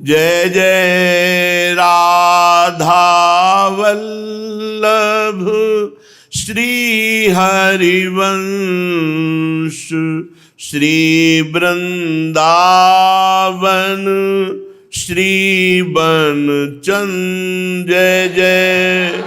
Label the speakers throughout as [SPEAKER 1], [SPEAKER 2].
[SPEAKER 1] जय जय राधा वल्लभ श्री हरिवंश श्री वृंदावन श्री बनचंद। जय जय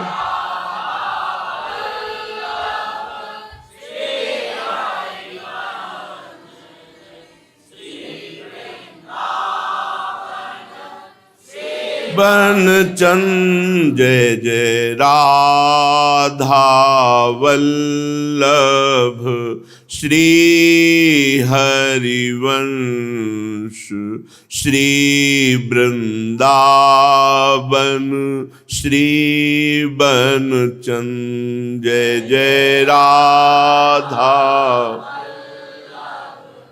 [SPEAKER 1] बनचंद। जय जय राधा वल्लभ श्री हरिवंश श्री वृंदावन श्री बनचंद। जय जय राधा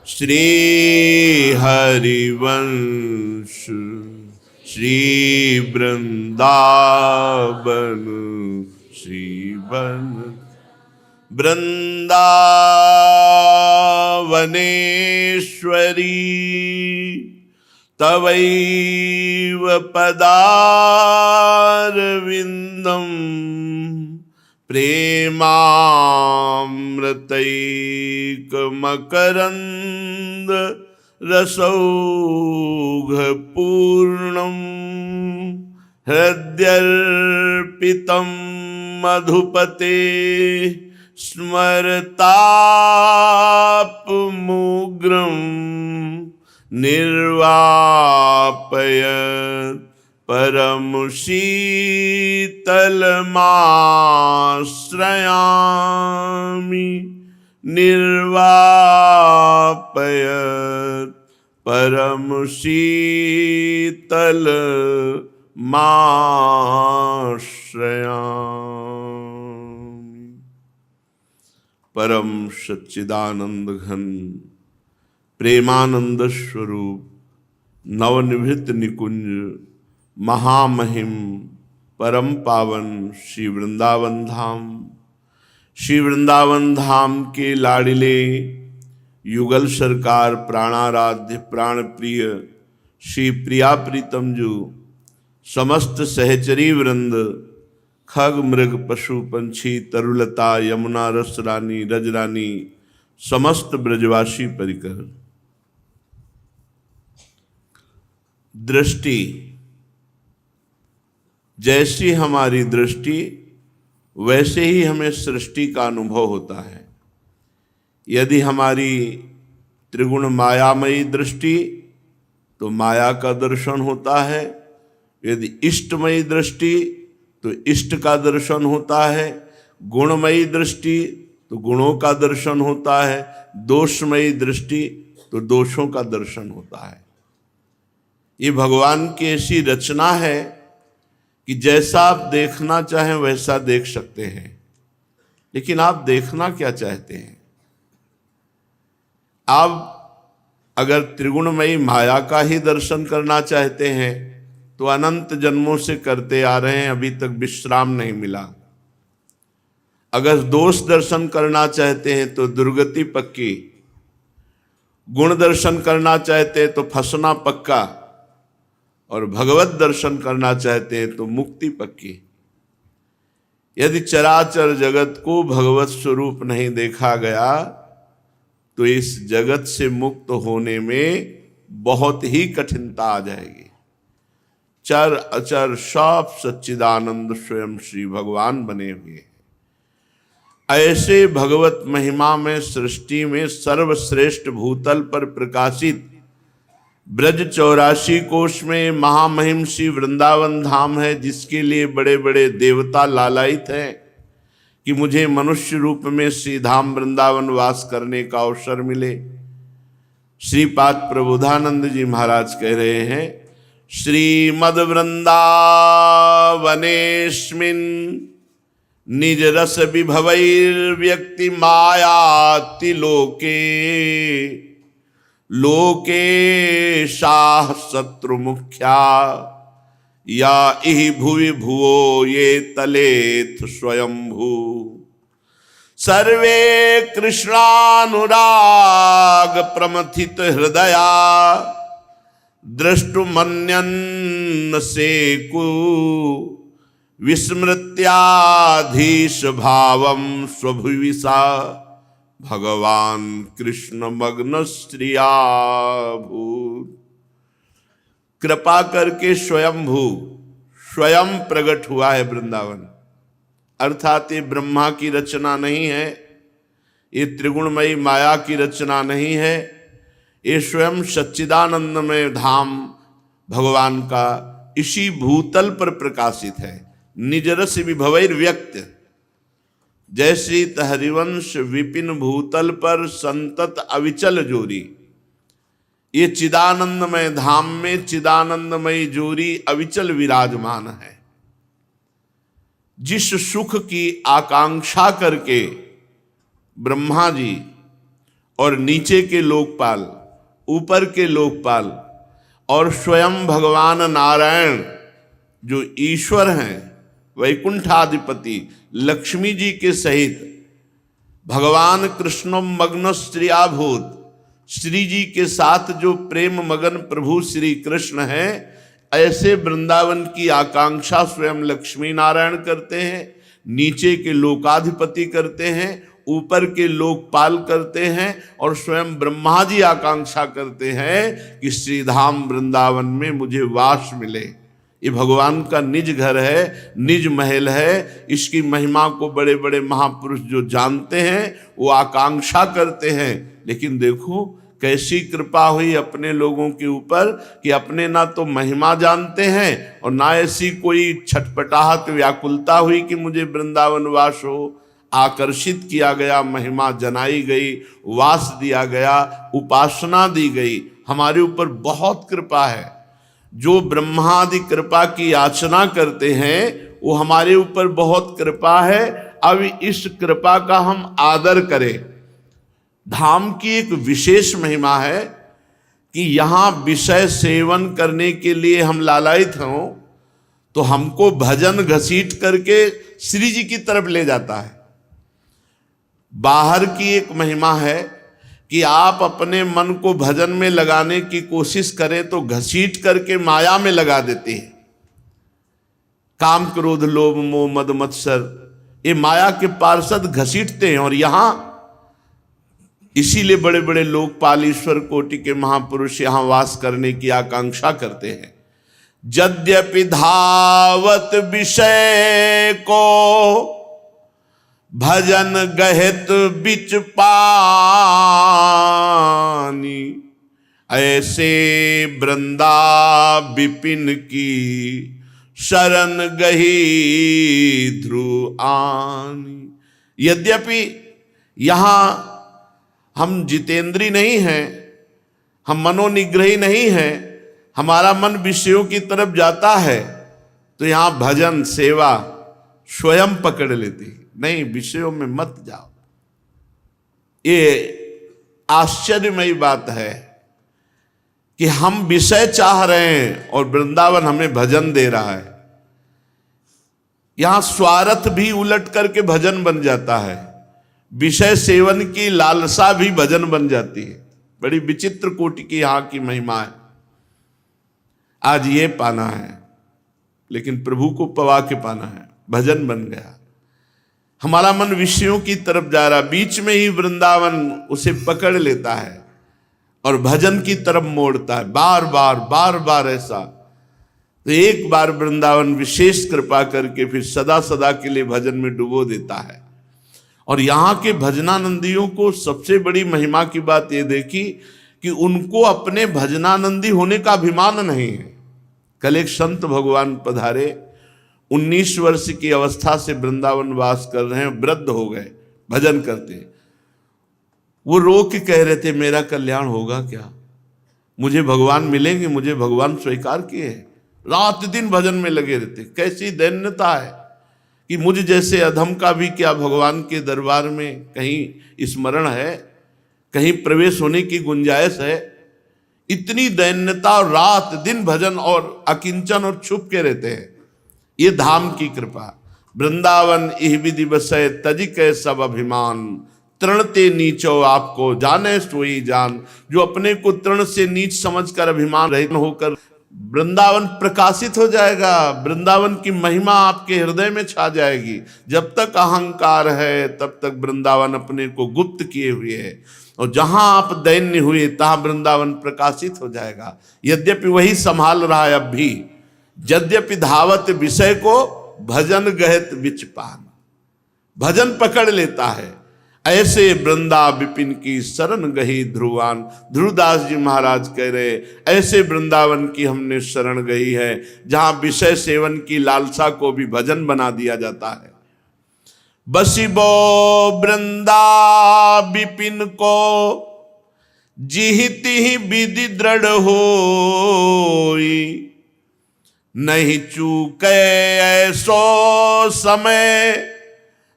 [SPEAKER 1] श्री हरिवंश श्री वृंदावन श्री वन। वृंदावनेश्वरी तवैव पदारविंदम प्रेमामृतैकमकरंद रसौघपूर्णं हृद्यर्पितं मधुपते स्मरतापमुग्रं निर्वापयत् परमशीतलमाश्रयामि निर्वापयत् परमशीतल माश्रयामि। परम सच्चिदानंद घन प्रेमानंद स्वरूप नवनिभृत निकुंज महामहिम परम पावन श्री वृंदावन धाम, श्री वृंदावन धाम के लाडिले युगल सरकार प्राणाराध्य प्राण प्रिय श्री प्रिया प्रीतम जो समस्त सहचरी वृंद खग मृग पशु पंछी तरुलता यमुना रस रानी रजरानी समस्त ब्रजवासी परिकर। दृष्टि, जैसी हमारी दृष्टि वैसे ही हमें सृष्टि का अनुभव होता है। यदि हमारी त्रिगुण मायामयी दृष्टि तो माया का दर्शन होता है, यदि इष्टमयी दृष्टि तो इष्ट का दर्शन होता है, गुणमयी दृष्टि तो गुणों का दर्शन होता है, दोषमयी दृष्टि तो दोषों का दर्शन होता है। ये भगवान की ऐसी रचना है कि जैसा आप देखना चाहें वैसा देख सकते हैं, लेकिन आप देखना क्या चाहते हैं? आप अगर त्रिगुणमयी माया का ही दर्शन करना चाहते हैं तो अनंत जन्मों से करते आ रहे हैं, अभी तक विश्राम नहीं मिला। अगर दोष दर्शन करना चाहते हैं तो दुर्गति पक्की, गुण दर्शन करना चाहते हैं तो फंसना पक्का, और भगवत दर्शन करना चाहते हैं तो मुक्ति पक्की। यदि चराचर जगत को भगवत स्वरूप नहीं देखा गया तो इस जगत से मुक्त होने में बहुत ही कठिनता आ जाएगी। चर अचर सब सच्चिदानंद स्वयं श्री भगवान बने हुए हैं। ऐसे भगवत महिमा में सृष्टि में सर्वश्रेष्ठ भूतल पर प्रकाशित ब्रज 84 कोश में महामहिम श्री वृंदावन धाम है, जिसके लिए बड़े बड़े देवता लालायित हैं कि मुझे मनुष्य रूप में श्री धाम वृंदावन वास करने का अवसर मिले। श्रीपाद प्रबोधानंद जी महाराज कह रहे हैं, श्रीमद वृंदावनेस्मिन् निज रस विभवैर्व्यक्ति मायाति लोके लोके शाह शत्रु मुख्या या इहि भुवि भुवो ये तलेथ स्वयंभू सर्वे कृष्णानुराग प्रमथित हृदया द्रष्टुमन्यन्न सेकु विस्मृत्याधीश भावम स्वभुविसा भगवान कृष्ण मग्न स्त्रियाभूत। कृपा करके स्वयं प्रकट हुआ है वृंदावन। अर्थात ये ब्रह्मा की रचना नहीं है, ये त्रिगुणमयी माया की रचना नहीं है, ये स्वयं सच्चिदानंदमय धाम भगवान का इसी भूतल पर प्रकाशित है। निज रस विभवैर व्यक्त, जैसे हरिवंश विपिन भूतल पर संतत अविचल जोरी। ये चिदानंदमय धाम में चिदानंदमय जोरी अविचल विराजमान है। जिस सुख की आकांक्षा करके ब्रह्मा जी और नीचे के लोकपाल, ऊपर के लोकपाल और स्वयं भगवान नारायण जो ईश्वर हैं, वैकुंठाधिपति लक्ष्मी जी के सहित भगवान कृष्ण मग्न स्त्रियाभूत, श्री जी के साथ जो प्रेम मगन प्रभु श्री कृष्ण हैं, ऐसे वृंदावन की आकांक्षा स्वयं लक्ष्मी नारायण करते हैं, नीचे के लोकाधिपति करते हैं, ऊपर के लोकपाल करते हैं, और स्वयं ब्रह्मा जी आकांक्षा करते हैं कि श्रीधाम वृंदावन में मुझे वास मिले। ये भगवान का निज घर है, निज महल है। इसकी महिमा को बड़े बड़े महापुरुष जो जानते हैं वो आकांक्षा करते हैं। लेकिन देखो कैसी कृपा हुई अपने लोगों के ऊपर कि अपने ना तो महिमा जानते हैं और ना ऐसी कोई छटपटाहट व्याकुलता हुई कि मुझे वृंदावन वास हो। आकर्षित किया गया, महिमा जनाई गई, वास दिया गया, उपासना दी गई। हमारे ऊपर बहुत कृपा है। जो ब्रह्मादि कृपा की याचना करते हैं वो हमारे ऊपर बहुत कृपा है। अब इस कृपा का हम आदर करें। धाम की एक विशेष महिमा है कि यहाँ विषय सेवन करने के लिए हम लालायित हों तो हमको भजन घसीट करके श्री जी की तरफ ले जाता है। बाहर की एक महिमा है कि आप अपने मन को भजन में लगाने की कोशिश करें तो घसीट करके माया में लगा देते हैं। काम क्रोध लोभ मोह मद मत्सर, ये माया के पार्षद घसीटते हैं। और यहां इसीलिए बड़े बड़े लोकपाल ईश्वर कोटि के महापुरुष यहां वास करने की आकांक्षा करते हैं। यद्यपि धावत विषय को भजन गहित बिच पानी, ऐसे वृंदा विपिन की शरण गही ध्रुव आनी। यद्यपि यहां हम जितेंद्री नहीं हैं, हम मनोनिग्रही नहीं हैं, हमारा मन विषयों की तरफ जाता है तो यहां भजन सेवा स्वयं पकड़ लेती। नहीं, विषयों में मत जाओ। ये आश्चर्यमयी बात है कि हम विषय चाह रहे हैं और वृंदावन हमें भजन दे रहा है। यहां स्वार्थ भी उलट करके भजन बन जाता है, विषय सेवन की लालसा भी भजन बन जाती है। बड़ी विचित्र कोटि की यहां की महिमा है। आज ये पाना है, लेकिन प्रभु को पवा के पाना है। भजन बन गया, हमारा मन विषयों की तरफ जा रहा, बीच में ही वृंदावन उसे पकड़ लेता है और भजन की तरफ मोड़ता है। बार बार ऐसा। तो एक बार वृंदावन विशेष कृपा करके फिर सदा सदा के लिए भजन में डुबो देता है। और यहाँ के भजनानंदियों को सबसे बड़ी महिमा की बात ये देखी कि उनको अपने भजनानंदी होने का अभिमान नहीं है। कल एक संत भगवान पधारे, 19 वर्ष की अवस्था से वृंदावन वास कर रहे हैं, वृद्ध हो गए, भजन करते। वो रो के कह रहे थे मेरा कल्याण होगा क्या, मुझे भगवान मिलेंगे, मुझे भगवान स्वीकार किए। रात दिन भजन में लगे रहते। कैसी दैन्यता है कि मुझ जैसे अधम का भी क्या भगवान के दरबार में कहीं स्मरण है, कहीं प्रवेश होने की गुंजाइश है। इतनी दैन्यता, और रात दिन भजन और अकिंचन और छुप के रहते हैं। ये धाम की कृपा। वृंदावन इह विधि बसै तजिक सब अभिमान, तृण ते नीचो आपको जाने सोई जान। जो अपने को तृण से नीच समझकर अभिमान रहित होकर वृंदावन प्रकाशित हो जाएगा, वृंदावन की महिमा आपके हृदय में छा जाएगी। जब तक अहंकार है तब तक वृंदावन अपने को गुप्त किए हुए है, और जहां आप दैन्य हुए तहां वृंदावन प्रकाशित हो जाएगा। यद्यपि वही संभाल रहा है अब भी, यद्यपि धावत विषय को भजन गहत बिच पान, भजन पकड़ लेता है। ऐसे वृंदा विपिन की शरण गही ध्रुवान। ध्रुवदास जी महाराज कह रहे ऐसे वृंदावन की हमने शरण गई है जहां विषय सेवन की लालसा को भी भजन बना दिया जाता है। बसिबो वृंदा विपिन को जिहिति ही विधि दृढ़ होई, नहीं चूके ऐसो समय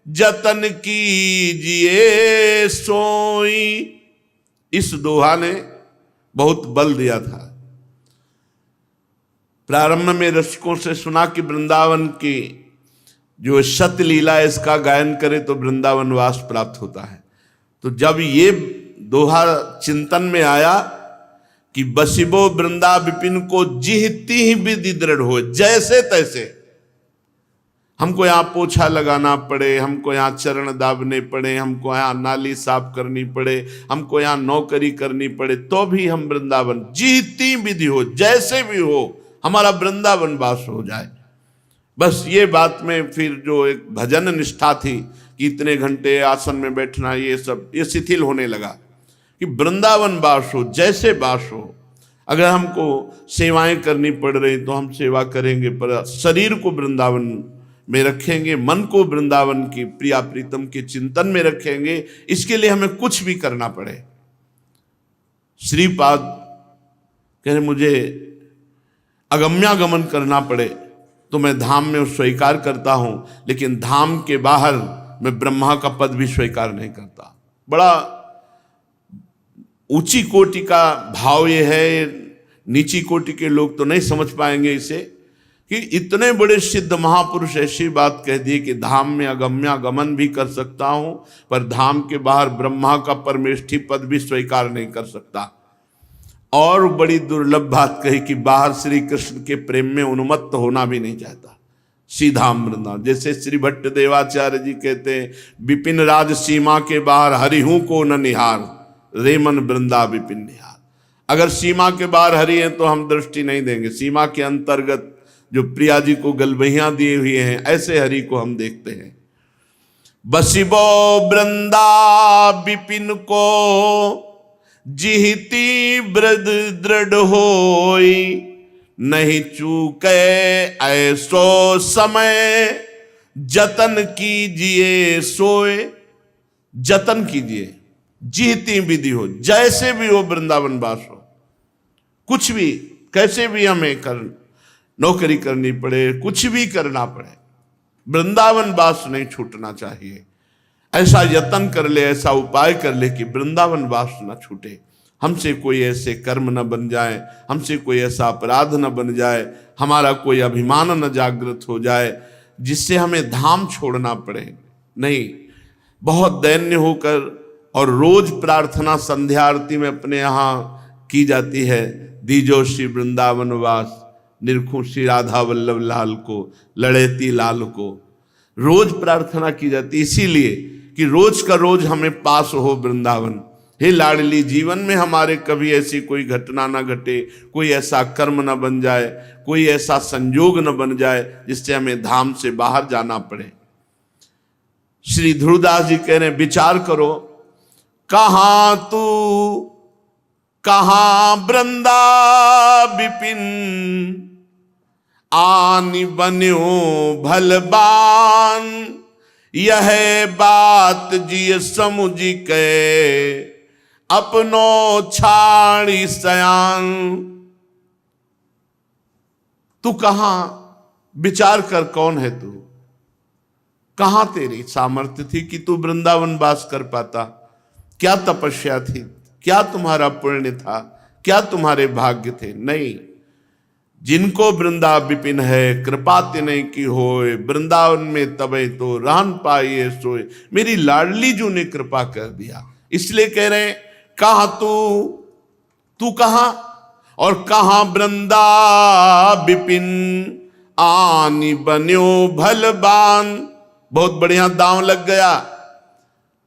[SPEAKER 1] जतन कीजिए सोई। इस दोहा ने बहुत बल दिया था। प्रारंभ में रसिकों से सुना कि वृंदावन की जो सत्य लीला है इसका गायन करे तो वृंदावन वास प्राप्त होता है। तो जब ये दोहा चिंतन में आया कि बसिबो वृंदा विपिन को जिहती ही विधि दृढ़ हो, जैसे तैसे हमको यहाँ पोछा लगाना पड़े, हमको यहाँ चरण दाबने पड़े, हमको यहाँ नाली साफ करनी पड़े, हमको यहाँ नौकरी करनी पड़े, तो भी हम वृंदावन जीती विधि हो, जैसे भी हो हमारा वृंदावन वास हो जाए। बस ये बात में फिर जो एक भजन निष्ठा थी कि इतने घंटे आसन में बैठना, ये सब ये शिथिल होने लगा कि वृंदावन वास हो, जैसे वास हो। अगर हमको सेवाएं करनी पड़ रही तो हम सेवा करेंगे, पर शरीर को वृंदावन में रखेंगे, मन को वृंदावन की प्रिया प्रीतम के चिंतन में रखेंगे। इसके लिए हमें कुछ भी करना पड़े। श्रीपाद कह रहे मुझे अगम्यागमन करना पड़े तो मैं धाम में स्वीकार करता हूं, लेकिन धाम के बाहर मैं ब्रह्मा का पद भी स्वीकार नहीं करता। बड़ा ऊंची कोटि का भाव ये है, नीची कोटि के लोग तो नहीं समझ पाएंगे इसे, कि इतने बड़े सिद्ध महापुरुष ऐसी बात कह दी कि धाम में अगम्यागमन भी कर सकता हूं, पर धाम के बाहर ब्रह्मा का परमेष्ठी पद भी स्वीकार नहीं कर सकता। और बड़ी दुर्लभ बात कही कि बाहर श्री कृष्ण के प्रेम में उन्मत्त होना भी नहीं चाहता। सीधा वृंदावन, जैसे श्री भट्ट देवाचार्य जी कहते हैं, विपिन राज सीमा के बाहर हरिहूं को न निहार, रेमन वृंदा विपिन निहार। अगर सीमा के बाहर हरि है तो हम दृष्टि नहीं देंगे, सीमा के अंतर्गत जो प्रिया जी को गलबहियां दिए हुए हैं ऐसे हरि को हम देखते हैं। बसिबो वृंदा विपिन को जिहिति वृद दृढ़ होई, नहीं चूके ऐसो समय जतन कीजिए सोए। जतन कीजिए, जिहिति विधि हो, जैसे भी हो वृंदावन वास हो, कुछ भी कैसे भी हमें नौकरी करनी पड़े, कुछ भी करना पड़े, वृंदावन वास नहीं छूटना चाहिए। ऐसा यत्न कर ले, ऐसा उपाय कर ले कि वृंदावन वास न छूटे। हमसे कोई ऐसे कर्म न बन जाए, हमसे कोई ऐसा अपराध न बन जाए, हमारा कोई अभिमान न जागृत हो जाए जिससे हमें धाम छोड़ना पड़े। नहीं, बहुत दैन्य होकर, और रोज प्रार्थना संध्या आरती में अपने यहाँ की जाती है, दीजो श्री वृंदावन वास, निरखूं श्री राधा वल्लभ लाल को, लड़ेती लाल को। रोज प्रार्थना की जाती, इसीलिए कि रोज का रोज हमें पास हो वृंदावन। हे लाडली, जीवन में हमारे कभी ऐसी कोई घटना न घटे, कोई ऐसा कर्म न बन जाए, कोई ऐसा संयोग न बन जाए जिससे हमें धाम से बाहर जाना पड़े। श्री ध्रुवदास जी कह रहे हैं, विचार करो, कहां तू कहां वृंदा विपिन, आनि बन्यो भलबान, यह बात जिय समुझ के अपनो छाड़ी सयान। तू कहां, विचार कर, कौन है तू, कहां तेरी सामर्थ्य थी कि तू वृंदावन वास कर पाता? क्या तपस्या थी, क्या तुम्हारा पुण्य था, क्या तुम्हारे भाग्य थे? नहीं, जिनको वृंदा विपिन है कृपा तिनय की होए, वृंदावन में तबे तो रहन पाइए सोए। मेरी लाडली जू ने कृपा कर दिया, इसलिए कह रहे हैं कहा तू कहां और कहां वृंदा विपिन आनी बन्यो भलबान। बहुत बढ़िया दांव लग गया।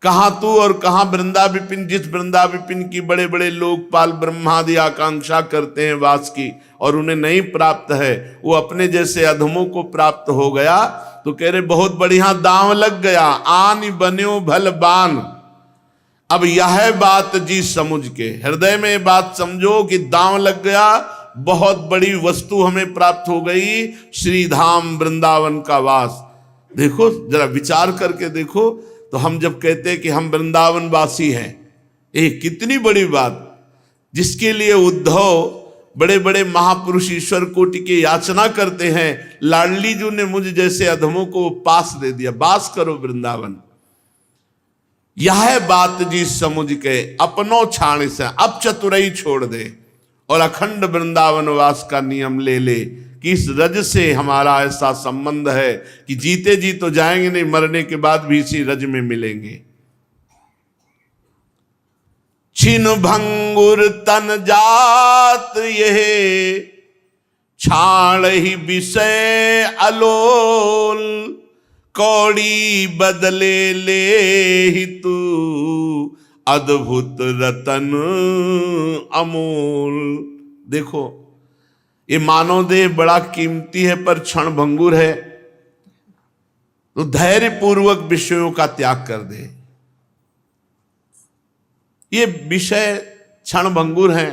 [SPEAKER 1] कहां तू और कहां वृंदा विपिन, जिस वृंदा विपिन की बड़े बड़े लोकपाल ब्रह्मादि आकांक्षा करते हैं वास की और उन्हें नहीं प्राप्त है, वो अपने जैसे अधमों को प्राप्त हो गया। तो कह रहे बहुत बढ़िया दांव लग गया, आन बन्यो भलबान। अब यह बात जी समझ के हृदय में बात समझो कि दांव लग गया, बहुत बड़ी वस्तु हमें प्राप्त हो गई, श्रीधाम वृंदावन का वास। देखो जरा विचार करके देखो, तो हम जब कहते हैं कि हम वृंदावन वासी हैं, ये कितनी बड़ी बात, जिसके लिए उद्धव बड़े बड़े महापुरुष ईश्वर कोटि की याचना करते हैं। लाडली जू ने मुझ जैसे अधमों को पास दे दिया, वास करो वृंदावन। यह बात जी समझ के अपनों छाण से अब चतुराई छोड़ दे और अखंड वृंदावन वास का नियम ले ले कि इस रज से हमारा ऐसा संबंध है कि जीते जी तो जाएंगे नहीं, मरने के बाद भी इसी रज में मिलेंगे। छिन भंगुर तन जात यह छाण ही विषय अलोल, कौड़ी बदले ले ही तू अद्भुत रतन अमूल। देखो ये मानव देह बड़ा कीमती है पर क्षण भंगुर है, तो धैर्य पूर्वक विषयों का त्याग कर दे। ये विषय क्षण भंगुर हैं,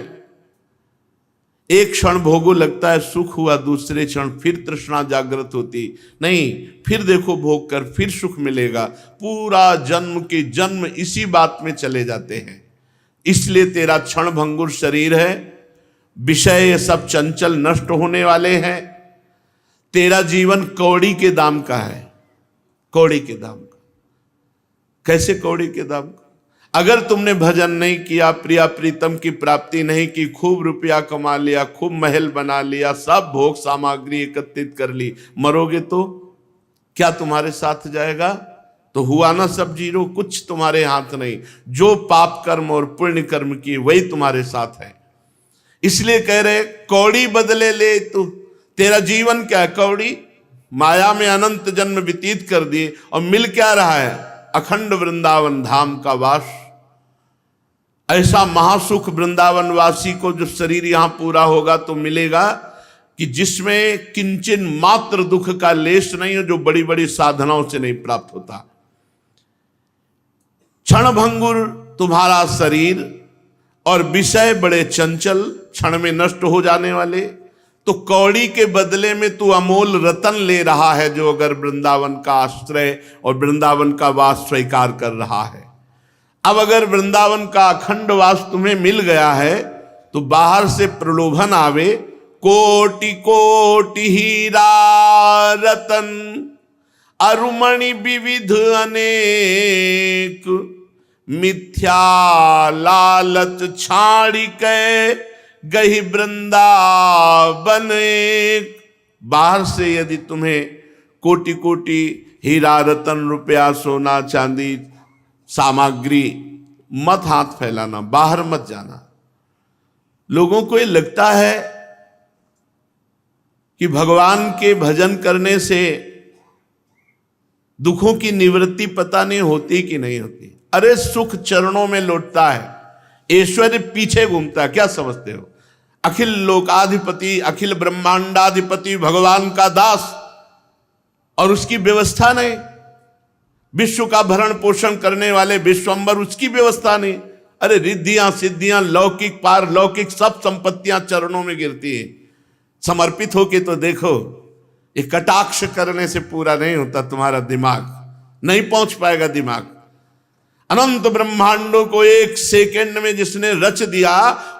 [SPEAKER 1] एक क्षण भोगो लगता है सुख हुआ, दूसरे क्षण फिर तृष्णा जागृत होती नहीं, फिर देखो भोग कर फिर सुख मिलेगा। पूरा जन्म के जन्म इसी बात में चले जाते हैं। इसलिए तेरा क्षण भंगुर शरीर है, विषय ये सब चंचल नष्ट होने वाले हैं। तेरा जीवन कौड़ी के दाम का है, कौड़ी के दाम का। कैसे कौड़ी के दाम का? अगर तुमने भजन नहीं किया, प्रिया प्रीतम की प्राप्ति नहीं की, खूब रुपया कमा लिया, खूब महल बना लिया, सब भोग सामग्री एकत्रित कर ली, मरोगे तो क्या तुम्हारे साथ जाएगा? तो हुआ ना सब जीरो, कुछ तुम्हारे हाथ नहीं। जो पाप कर्म और पुण्य कर्म किए वही तुम्हारे साथ है। इसलिए कह रहे कौड़ी बदले ले तू। तेरा जीवन क्या है? कौड़ी। माया में अनंत जन्म व्यतीत कर दिए और मिल क्या रहा है? अखंड वृंदावन धाम का वास। ऐसा महासुख वृंदावन वासी को जो शरीर यहां पूरा होगा तो मिलेगा कि जिसमें किंचन मात्र दुख का लेश नहीं हो, जो बड़ी बड़ी साधनाओं से नहीं प्राप्त होता। क्षण भंगुर तुम्हारा शरीर और विषय बड़े चंचल, क्षण में नष्ट हो जाने वाले। तो कौड़ी के बदले में तू अमोल रतन ले रहा है, जो अगर वृंदावन का आश्रय और वृंदावन का वास स्वीकार कर रहा है। अब अगर वृंदावन का अखंड वास तुम्हें मिल गया है तो बाहर से प्रलोभन आवे, कोटि कोटि हीरा रतन अरुमणि विविध अनेक, मिथ्या लालच छाड़ी के गही वृंदावन एक। बाहर से यदि तुम्हें कोटि कोटि हीरा रतन रुपया सोना चांदी सामग्री, मत हाथ फैलाना, बाहर मत जाना। लोगों को ये लगता है कि भगवान के भजन करने से दुखों की निवृत्ति पता नहीं होती कि नहीं होती। अरे सुख चरणों में लौटता है, ऐश्वर्य पीछे घूमता है। क्या समझते हो? अखिल लोकाधिपति, अखिल ब्रह्मांडाधिपति भगवान का दास और उसकी व्यवस्था नहीं। विश्व का भरण पोषण करने वाले विश्वंबर, उसकी व्यवस्था नहीं। अरे रिद्धियां सिद्धियां लौकिक पारलौकिक सब संपत्तियां चरणों में गिरती है। समर्पित होके तो देखो, ये कटाक्ष करने से पूरा नहीं होता। तुम्हारा दिमाग नहीं पहुंच पाएगा। दिमाग अनंत ब्रह्मांडों को एक सेकंड में जिसने रच दिया,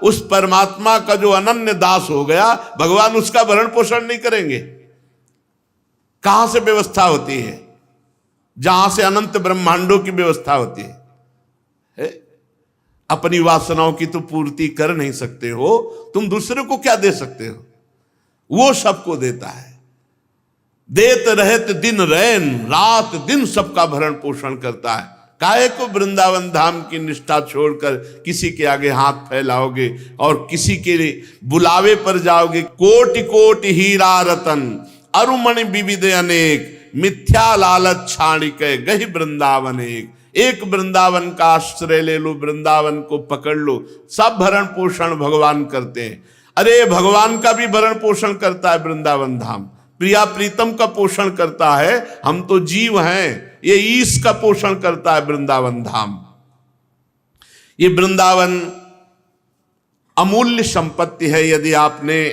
[SPEAKER 1] उस परमात्मा का जो अनन्य दास हो गया, भगवान उसका भरण पोषण नहीं करेंगे? कहां से व्यवस्था होती है? जहां से अनंत ब्रह्मांडों की व्यवस्था होती है। अपनी वासनाओं की तो पूर्ति कर नहीं सकते हो, तुम दूसरे को क्या दे सकते हो? वो सबको देता है। देत रहत दिन रैन, रात दिन सबका भरण पोषण करता है। काहे को वृंदावन धाम की निष्ठा छोड़कर किसी के आगे हाथ फैलाओगे और किसी के बुलावे पर जाओगे। कोटि कोटि हीरा रतन अरुमणि विविध अनेक, मिथ्या लालच छाणिक गहि वृंदावन एक वृंदावन का आश्रय ले लो, वृंदावन को पकड़ लो, सब भरण पोषण भगवान करते हैं। अरे भगवान का भी भरण पोषण करता है वृंदावन धाम, प्रिया प्रीतम का पोषण करता है। हम तो जीव हैं, ये ईश का पोषण करता है वृंदावन धाम। ये वृंदावन अमूल्य संपत्ति है। यदि आपने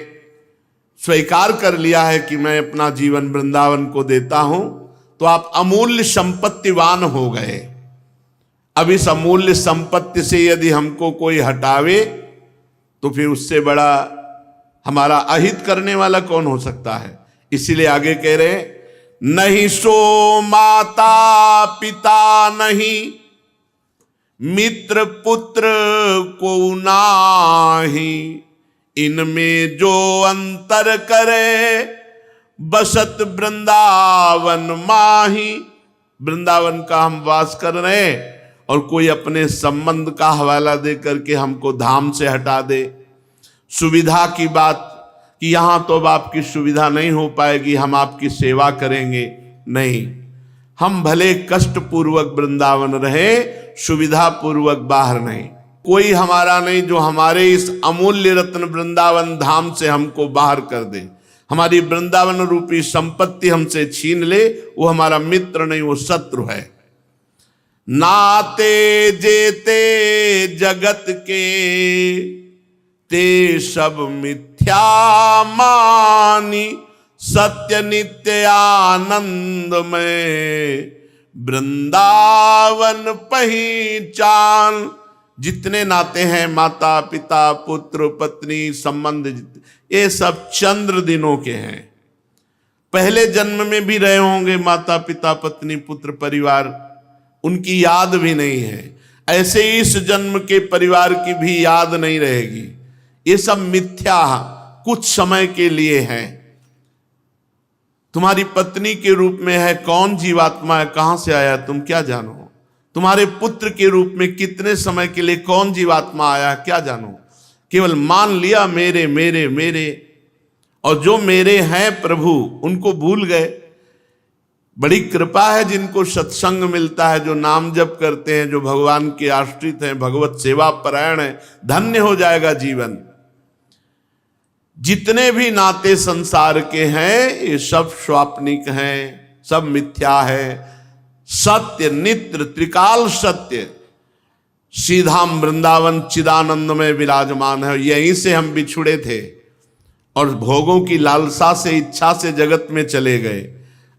[SPEAKER 1] स्वीकार कर लिया है कि मैं अपना जीवन वृंदावन को देता हूं, तो आप अमूल्य संपत्तिवान हो गए। अब इस अमूल्य संपत्ति से यदि हमको कोई हटावे, तो फिर उससे बड़ा हमारा अहित करने वाला कौन हो सकता है। इसीलिए आगे कह रहे, नहीं सो माता पिता नहीं, मित्र पुत्र को नाही, इनमें जो अंतर करे, बसत वृंदावन माही। वृंदावन का हम वास कर रहे हैं और कोई अपने संबंध का हवाला दे करके हमको धाम से हटा दे। सुविधा की बात कि यहां तो अब आपकी सुविधा नहीं हो पाएगी, हम आपकी सेवा करेंगे, नहीं। हम भले कष्ट पूर्वक वृंदावन रहे, सुविधा पूर्वक बाहर नहीं। कोई हमारा नहीं जो हमारे इस अमूल्य रत्न वृंदावन धाम से हमको बाहर कर दे, हमारी वृंदावन रूपी संपत्ति हमसे छीन ले, वो हमारा मित्र नहीं, वो शत्रु है। नाते जेते जगत के, ते सब मिथ्या मानी, सत्य नित्य आनंद में वृंदावन पहचान। जितने नाते हैं, माता पिता पुत्र पत्नी संबंध, ये सब चंद्र दिनों के हैं। पहले जन्म में भी रहे होंगे माता पिता पत्नी पुत्र परिवार, उनकी याद भी नहीं है। ऐसे ही इस जन्म के परिवार की भी याद नहीं रहेगी। ये सब मिथ्या कुछ समय के लिए है। तुम्हारी पत्नी के रूप में है, कौन जीवात्मा है, कहां से आया तुम क्या जानो। तुम्हारे पुत्र के रूप में कितने समय के लिए कौन जीवात्मा आया क्या जानो। केवल मान लिया मेरे मेरे मेरे, और जो मेरे हैं प्रभु उनको भूल गए। बड़ी कृपा है जिनको सत्संग मिलता है, जो नाम जप करते हैं, जो भगवान के आश्रित हैं, भगवत सेवा परायण है, धन्य हो जाएगा जीवन। जितने भी नाते संसार के हैं ये सब स्वाप्निक हैं, सब मिथ्या है। सत्य नित्य त्रिकाल सत्य सीधाम वृंदावन चिदानंद में विराजमान है। यहीं से हम बिछुड़े थे और भोगों की लालसा से इच्छा से जगत में चले गए।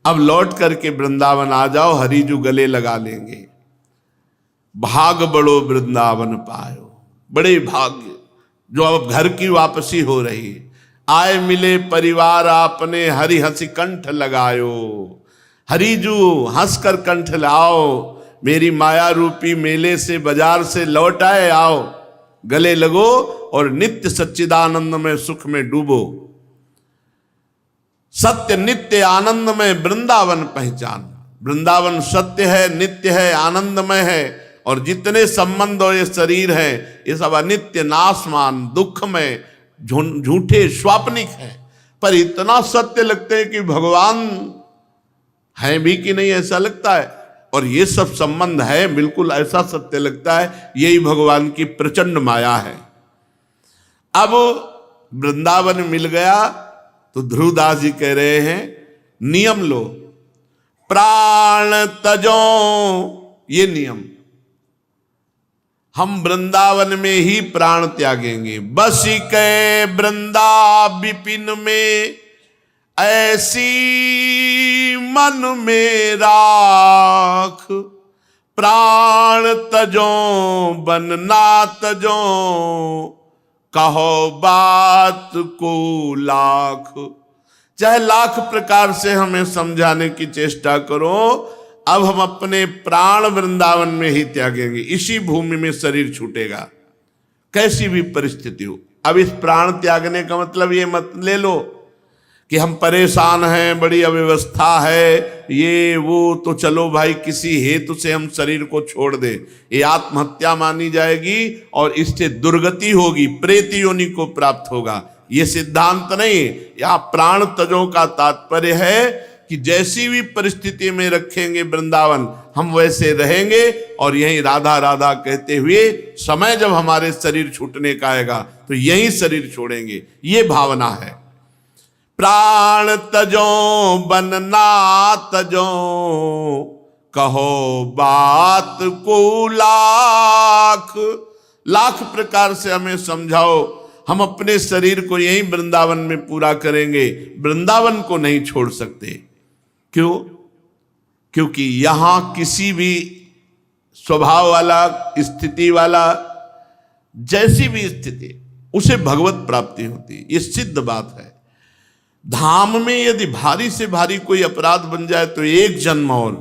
[SPEAKER 1] अब लौट करके वृंदावन आ जाओ, हरिजू गले लगा लेंगे। भाग बड़ो वृंदावन पायो, बड़े भाग्य जो अब घर की वापसी हो रही। आए मिले परिवार आपने, हरि हंसी कंठ लगायो। हरिजू हंसकर कंठ लाओ, मेरी माया रूपी मेले से बाजार से लौट आए, आओ गले लगो और नित्य सच्चिदानंद में सुख में डूबो। सत्य नित्य आनंद में वृंदावन पहचान। वृंदावन सत्य है, नित्य है, आनंदमय है, और जितने संबंध और ये शरीर है ये सब अनित्य नाशमान दुखमय झूठे स्वाप्निक है। पर इतना सत्य लगते हैं कि भगवान है भी कि नहीं ऐसा लगता है, और ये सब संबंध है बिल्कुल ऐसा सत्य लगता है। यही भगवान की प्रचंड माया है। अब वृंदावन मिल गया तो ध्रुवदास जी कह रहे हैं नियम लो, प्राण तजो, ये नियम। हम वृंदावन में ही प्राण त्यागेंगे। बस के वृंदा विपिन में, ऐसी मन में राख। प्राण तजो बन ना तजो, कहो बात को लाख। चाहे लाख प्रकार से हमें समझाने की चेष्टा करो, अब हम अपने प्राण वृंदावन में ही त्यागेंगे। इसी भूमि में शरीर छूटेगा, कैसी भी परिस्थिति हो। अब इस प्राण त्यागने का मतलब ये मत ले लो कि हम परेशान हैं, बड़ी अव्यवस्था है, ये वो, तो चलो भाई किसी हेतु से हम शरीर को छोड़ दे, ये आत्महत्या मानी जाएगी और इससे दुर्गति होगी, प्रेत योनि को प्राप्त होगा। ये सिद्धांत नहीं। यहाँ प्राण तजों का तात्पर्य है कि जैसी भी परिस्थिति में रखेंगे वृंदावन, हम वैसे रहेंगे और यही राधा राधा कहते हुए समय जब हमारे शरीर छूटने का आएगा तो यही शरीर छोड़ेंगे। ये भावना है। प्राण तजो बनना तजो, कहो बात को लाख, लाख प्रकार से हमें समझाओ, हम अपने शरीर को यही वृंदावन में पूरा करेंगे, वृंदावन को नहीं छोड़ सकते। क्यों? क्योंकि यहां किसी भी स्वभाव वाला, स्थिति वाला, जैसी भी स्थिति, उसे भगवत प्राप्ति होती है। ये सिद्ध बात है। धाम में यदि भारी से भारी कोई अपराध बन जाए तो एक जन्म, और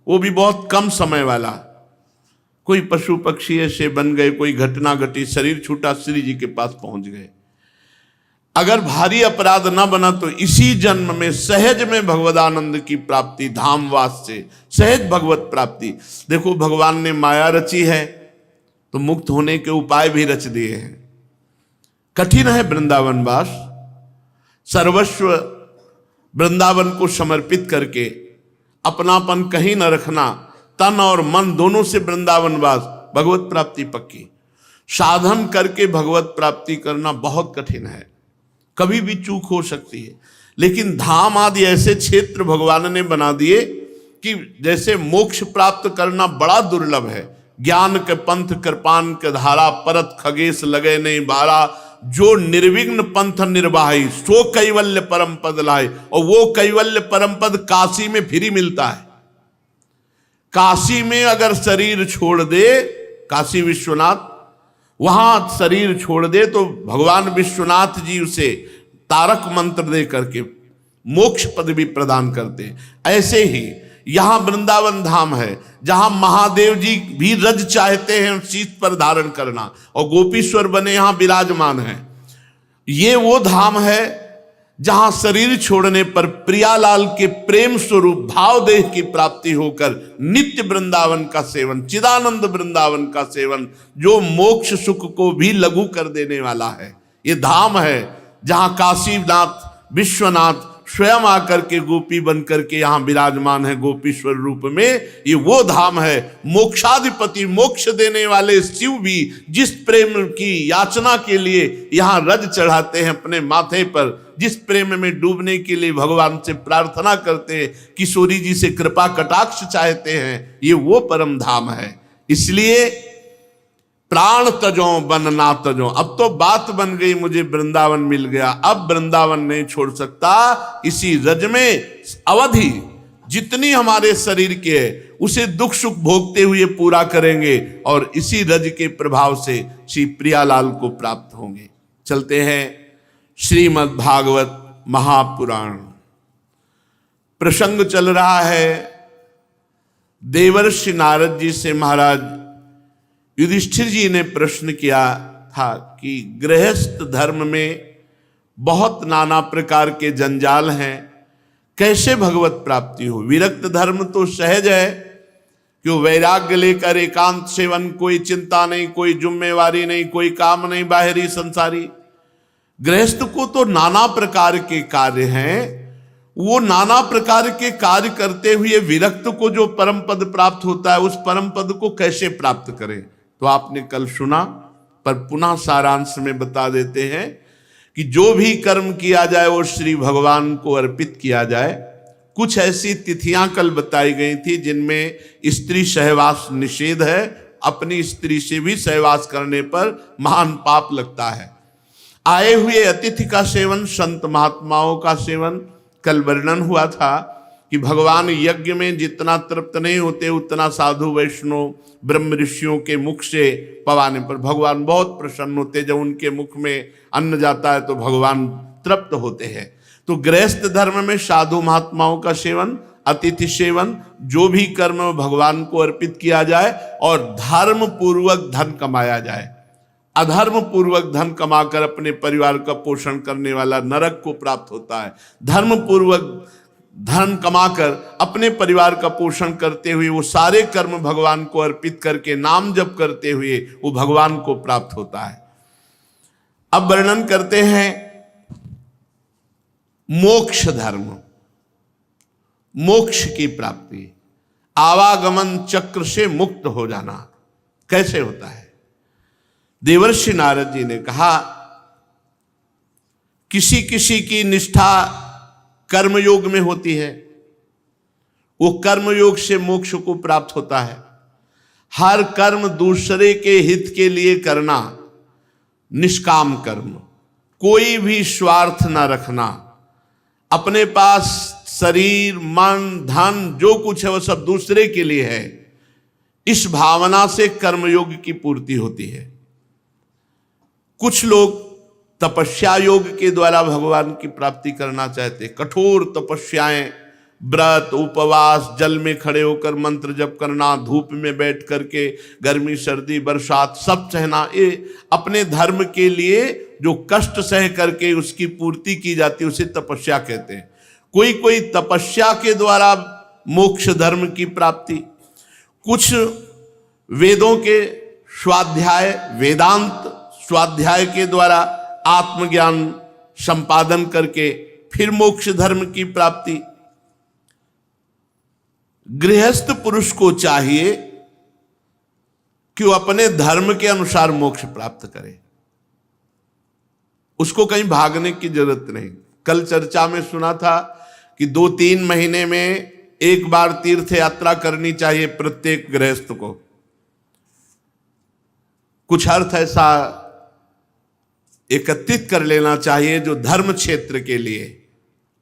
[SPEAKER 1] वो भी बहुत कम समय वाला, कोई पशु पक्षी ऐसे बन गए, कोई घटना घटी, शरीर छूटा, श्री जी के पास पहुंच गए। अगर भारी अपराध ना बना तो इसी जन्म में सहज में भगवदानंद की प्राप्ति, धामवास से सहज भगवत प्राप्ति। देखो, भगवान ने माया रची है तो मुक्त होने के उपाय भी रच दिए हैं। कठिन है वृंदावन वास। सर्वस्व वृंदावन को समर्पित करके, अपनापन कहीं न रखना, तन और मन दोनों से वृंदावन वास, भगवत प्राप्ति पक्की। साधन करके भगवत प्राप्ति करना बहुत कठिन है, कभी भी चूक हो सकती है। लेकिन धाम आदि ऐसे क्षेत्र भगवान ने बना दिए कि जैसे मोक्ष प्राप्त करना बड़ा दुर्लभ है। ज्ञान के पंथ कृपान के धारा, परत खगेश लगे नहीं बारा, जो निर्विघ्न पंथ निर्वाही, सो कैवल्य परम पद लाए। और वो कैवल्य परम पद काशी में फ्री मिलता है। काशी में अगर शरीर छोड़ दे, काशी विश्वनाथ, वहां शरीर छोड़ दे तो भगवान विश्वनाथ जी उसे तारक मंत्र दे करके मोक्ष पद भी प्रदान करते हैं। ऐसे ही यहां वृंदावन धाम है जहां महादेव जी भी रज चाहते हैं शीश पर धारण करना, और गोपीश्वर बने यहां विराजमान हैं। ये वो धाम है जहां शरीर छोड़ने पर प्रियालाल के प्रेम स्वरूप भाव देह की प्राप्ति होकर नित्य वृंदावन का सेवन, चिदानंद वृंदावन का सेवन, जो मोक्ष सुख को भी लघु कर देने वाला है। ये धाम है जहां काशीनाथ विश्वनाथ स्वयं आकर के गोपी बन करके यहां विराजमान है गोपीश्वर रूप में। ये वो धाम है। मोक्षाधिपति, मोक्ष देने वाले शिव भी जिस प्रेम की याचना के लिए यहां रज चढ़ाते हैं अपने माथे पर, जिस प्रेम में डूबने के लिए भगवान से प्रार्थना करते हैं, किशोरी जी से कृपा कटाक्ष चाहते हैं, ये वो परम धाम है। इसलिए प्राण तजो बनना तजो, अब तो बात बन गई, मुझे वृंदावन मिल गया, अब वृंदावन नहीं छोड़ सकता। इसी रज में अवधि जितनी हमारे शरीर के है उसे दुख सुख भोगते हुए पूरा करेंगे और इसी रज के प्रभाव से श्री प्रियालाल को प्राप्त होंगे। चलते हैं श्रीमद् भागवत महापुराण। प्रसंग चल रहा है देवर्षि नारद जी से महाराज युधिष्ठिर जी ने प्रश्न किया था कि गृहस्थ धर्म में बहुत नाना प्रकार के जंजाल हैं, कैसे भगवत प्राप्ति हो। विरक्त धर्म तो सहज है, क्यों वैराग्य लेकर एकांत सेवन, कोई चिंता नहीं, कोई जिम्मेवारी नहीं, कोई काम नहीं बाहरी संसारी। गृहस्थ को तो नाना प्रकार के कार्य हैं, वो नाना प्रकार के कार्य करते हुए विरक्त को जो परम पद प्राप्त होता है उस परम पद को कैसे प्राप्त करें। तो आपने कल सुना, पर पुनः सारांश में बता देते हैं कि जो भी कर्म किया जाए वो श्री भगवान को अर्पित किया जाए। कुछ ऐसी तिथियां कल बताई गई थी जिनमें स्त्री सहवास निषेध है, अपनी स्त्री से भी सहवास करने पर महान पाप लगता है। आए हुए अतिथि का सेवन, संत महात्माओं का सेवन, कल वर्णन हुआ था कि भगवान यज्ञ में जितना तृप्त नहीं होते उतना साधु वैष्णव ब्रह्म ऋषियों के मुख से पवाने पर भगवान बहुत प्रसन्न होते। जब उनके मुख में अन्न जाता है तो भगवान तृप्त होते हैं। तो गृहस्थ धर्म में साधु महात्माओं का सेवन, अतिथि सेवन, जो भी कर्म भगवान को अर्पित किया जाए और धर्म पूर्वक धन कमाया जाए। अधर्म पूर्वक धन कमाकर अपने परिवार का पोषण करने वाला नरक को प्राप्त होता है। धर्म पूर्वक धन कमाकर अपने परिवार का पोषण करते हुए वो सारे कर्म भगवान को अर्पित करके नाम जप करते हुए वो भगवान को प्राप्त होता है। अब वर्णन करते हैं मोक्ष धर्म, मोक्ष की प्राप्ति, आवागमन चक्र से मुक्त हो जाना कैसे होता है। देवर्षि नारद जी ने कहा, किसी किसी की निष्ठा कर्मयोग में होती है, वो कर्मयोग से मोक्ष को प्राप्त होता है। हर कर्म दूसरे के हित के लिए करना, निष्काम कर्म, कोई भी स्वार्थ ना रखना, अपने पास शरीर मन धन जो कुछ है वो सब दूसरे के लिए है, इस भावना से कर्मयोग की पूर्ति होती है। कुछ लोग तपस्या योग के द्वारा भगवान की प्राप्ति करना चाहते, कठोर तपस्याएं, व्रत उपवास, जल में खड़े होकर मंत्र जप करना, धूप में बैठ करके गर्मी सर्दी बरसात सब सहना, ये अपने धर्म के लिए जो कष्ट सह करके उसकी पूर्ति की जाती है उसे तपस्या कहते हैं। कोई कोई तपस्या के द्वारा मोक्ष धर्म की प्राप्ति, कुछ वेदों के स्वाध्याय वेदांत स्वाध्याय के द्वारा आत्मज्ञान संपादन करके फिर मोक्ष धर्म की प्राप्ति। गृहस्थ पुरुष को चाहिए कि वो अपने धर्म के अनुसार मोक्ष प्राप्त करे, उसको कहीं भागने की जरूरत नहीं। कल चर्चा में सुना था कि 2-3 महीने में एक बार तीर्थ यात्रा करनी चाहिए प्रत्येक गृहस्थ को। कुछ अर्थ ऐसा एकत्रित कर लेना चाहिए जो धर्म क्षेत्र के लिए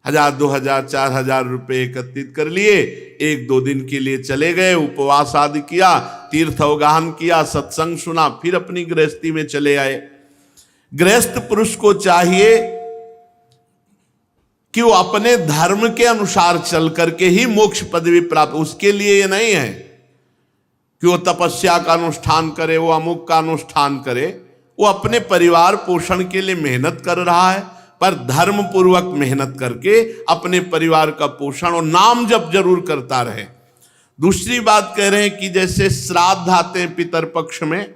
[SPEAKER 1] 1000 2000 4000 रुपए एकत्रित कर लिए, 1-2 दिन के लिए चले गए, उपवास आदि किया, तीर्थ अवगाहन किया, सत्संग सुना, फिर अपनी गृहस्थी में चले आए। गृहस्थ पुरुष को चाहिए कि वो अपने धर्म के अनुसार चल करके ही मोक्ष पदवी प्राप्त, उसके लिए ये नहीं है कि वो तपस्या का अनुष्ठान करे, वो अमुक का अनुष्ठान करे, वो अपने परिवार पोषण के लिए मेहनत कर रहा है, पर धर्म पूर्वक मेहनत करके अपने परिवार का पोषण और नाम जप जरूर करता रहे। दूसरी बात कह रहे हैं कि जैसे श्राद्ध आते हैं पितर पक्ष में,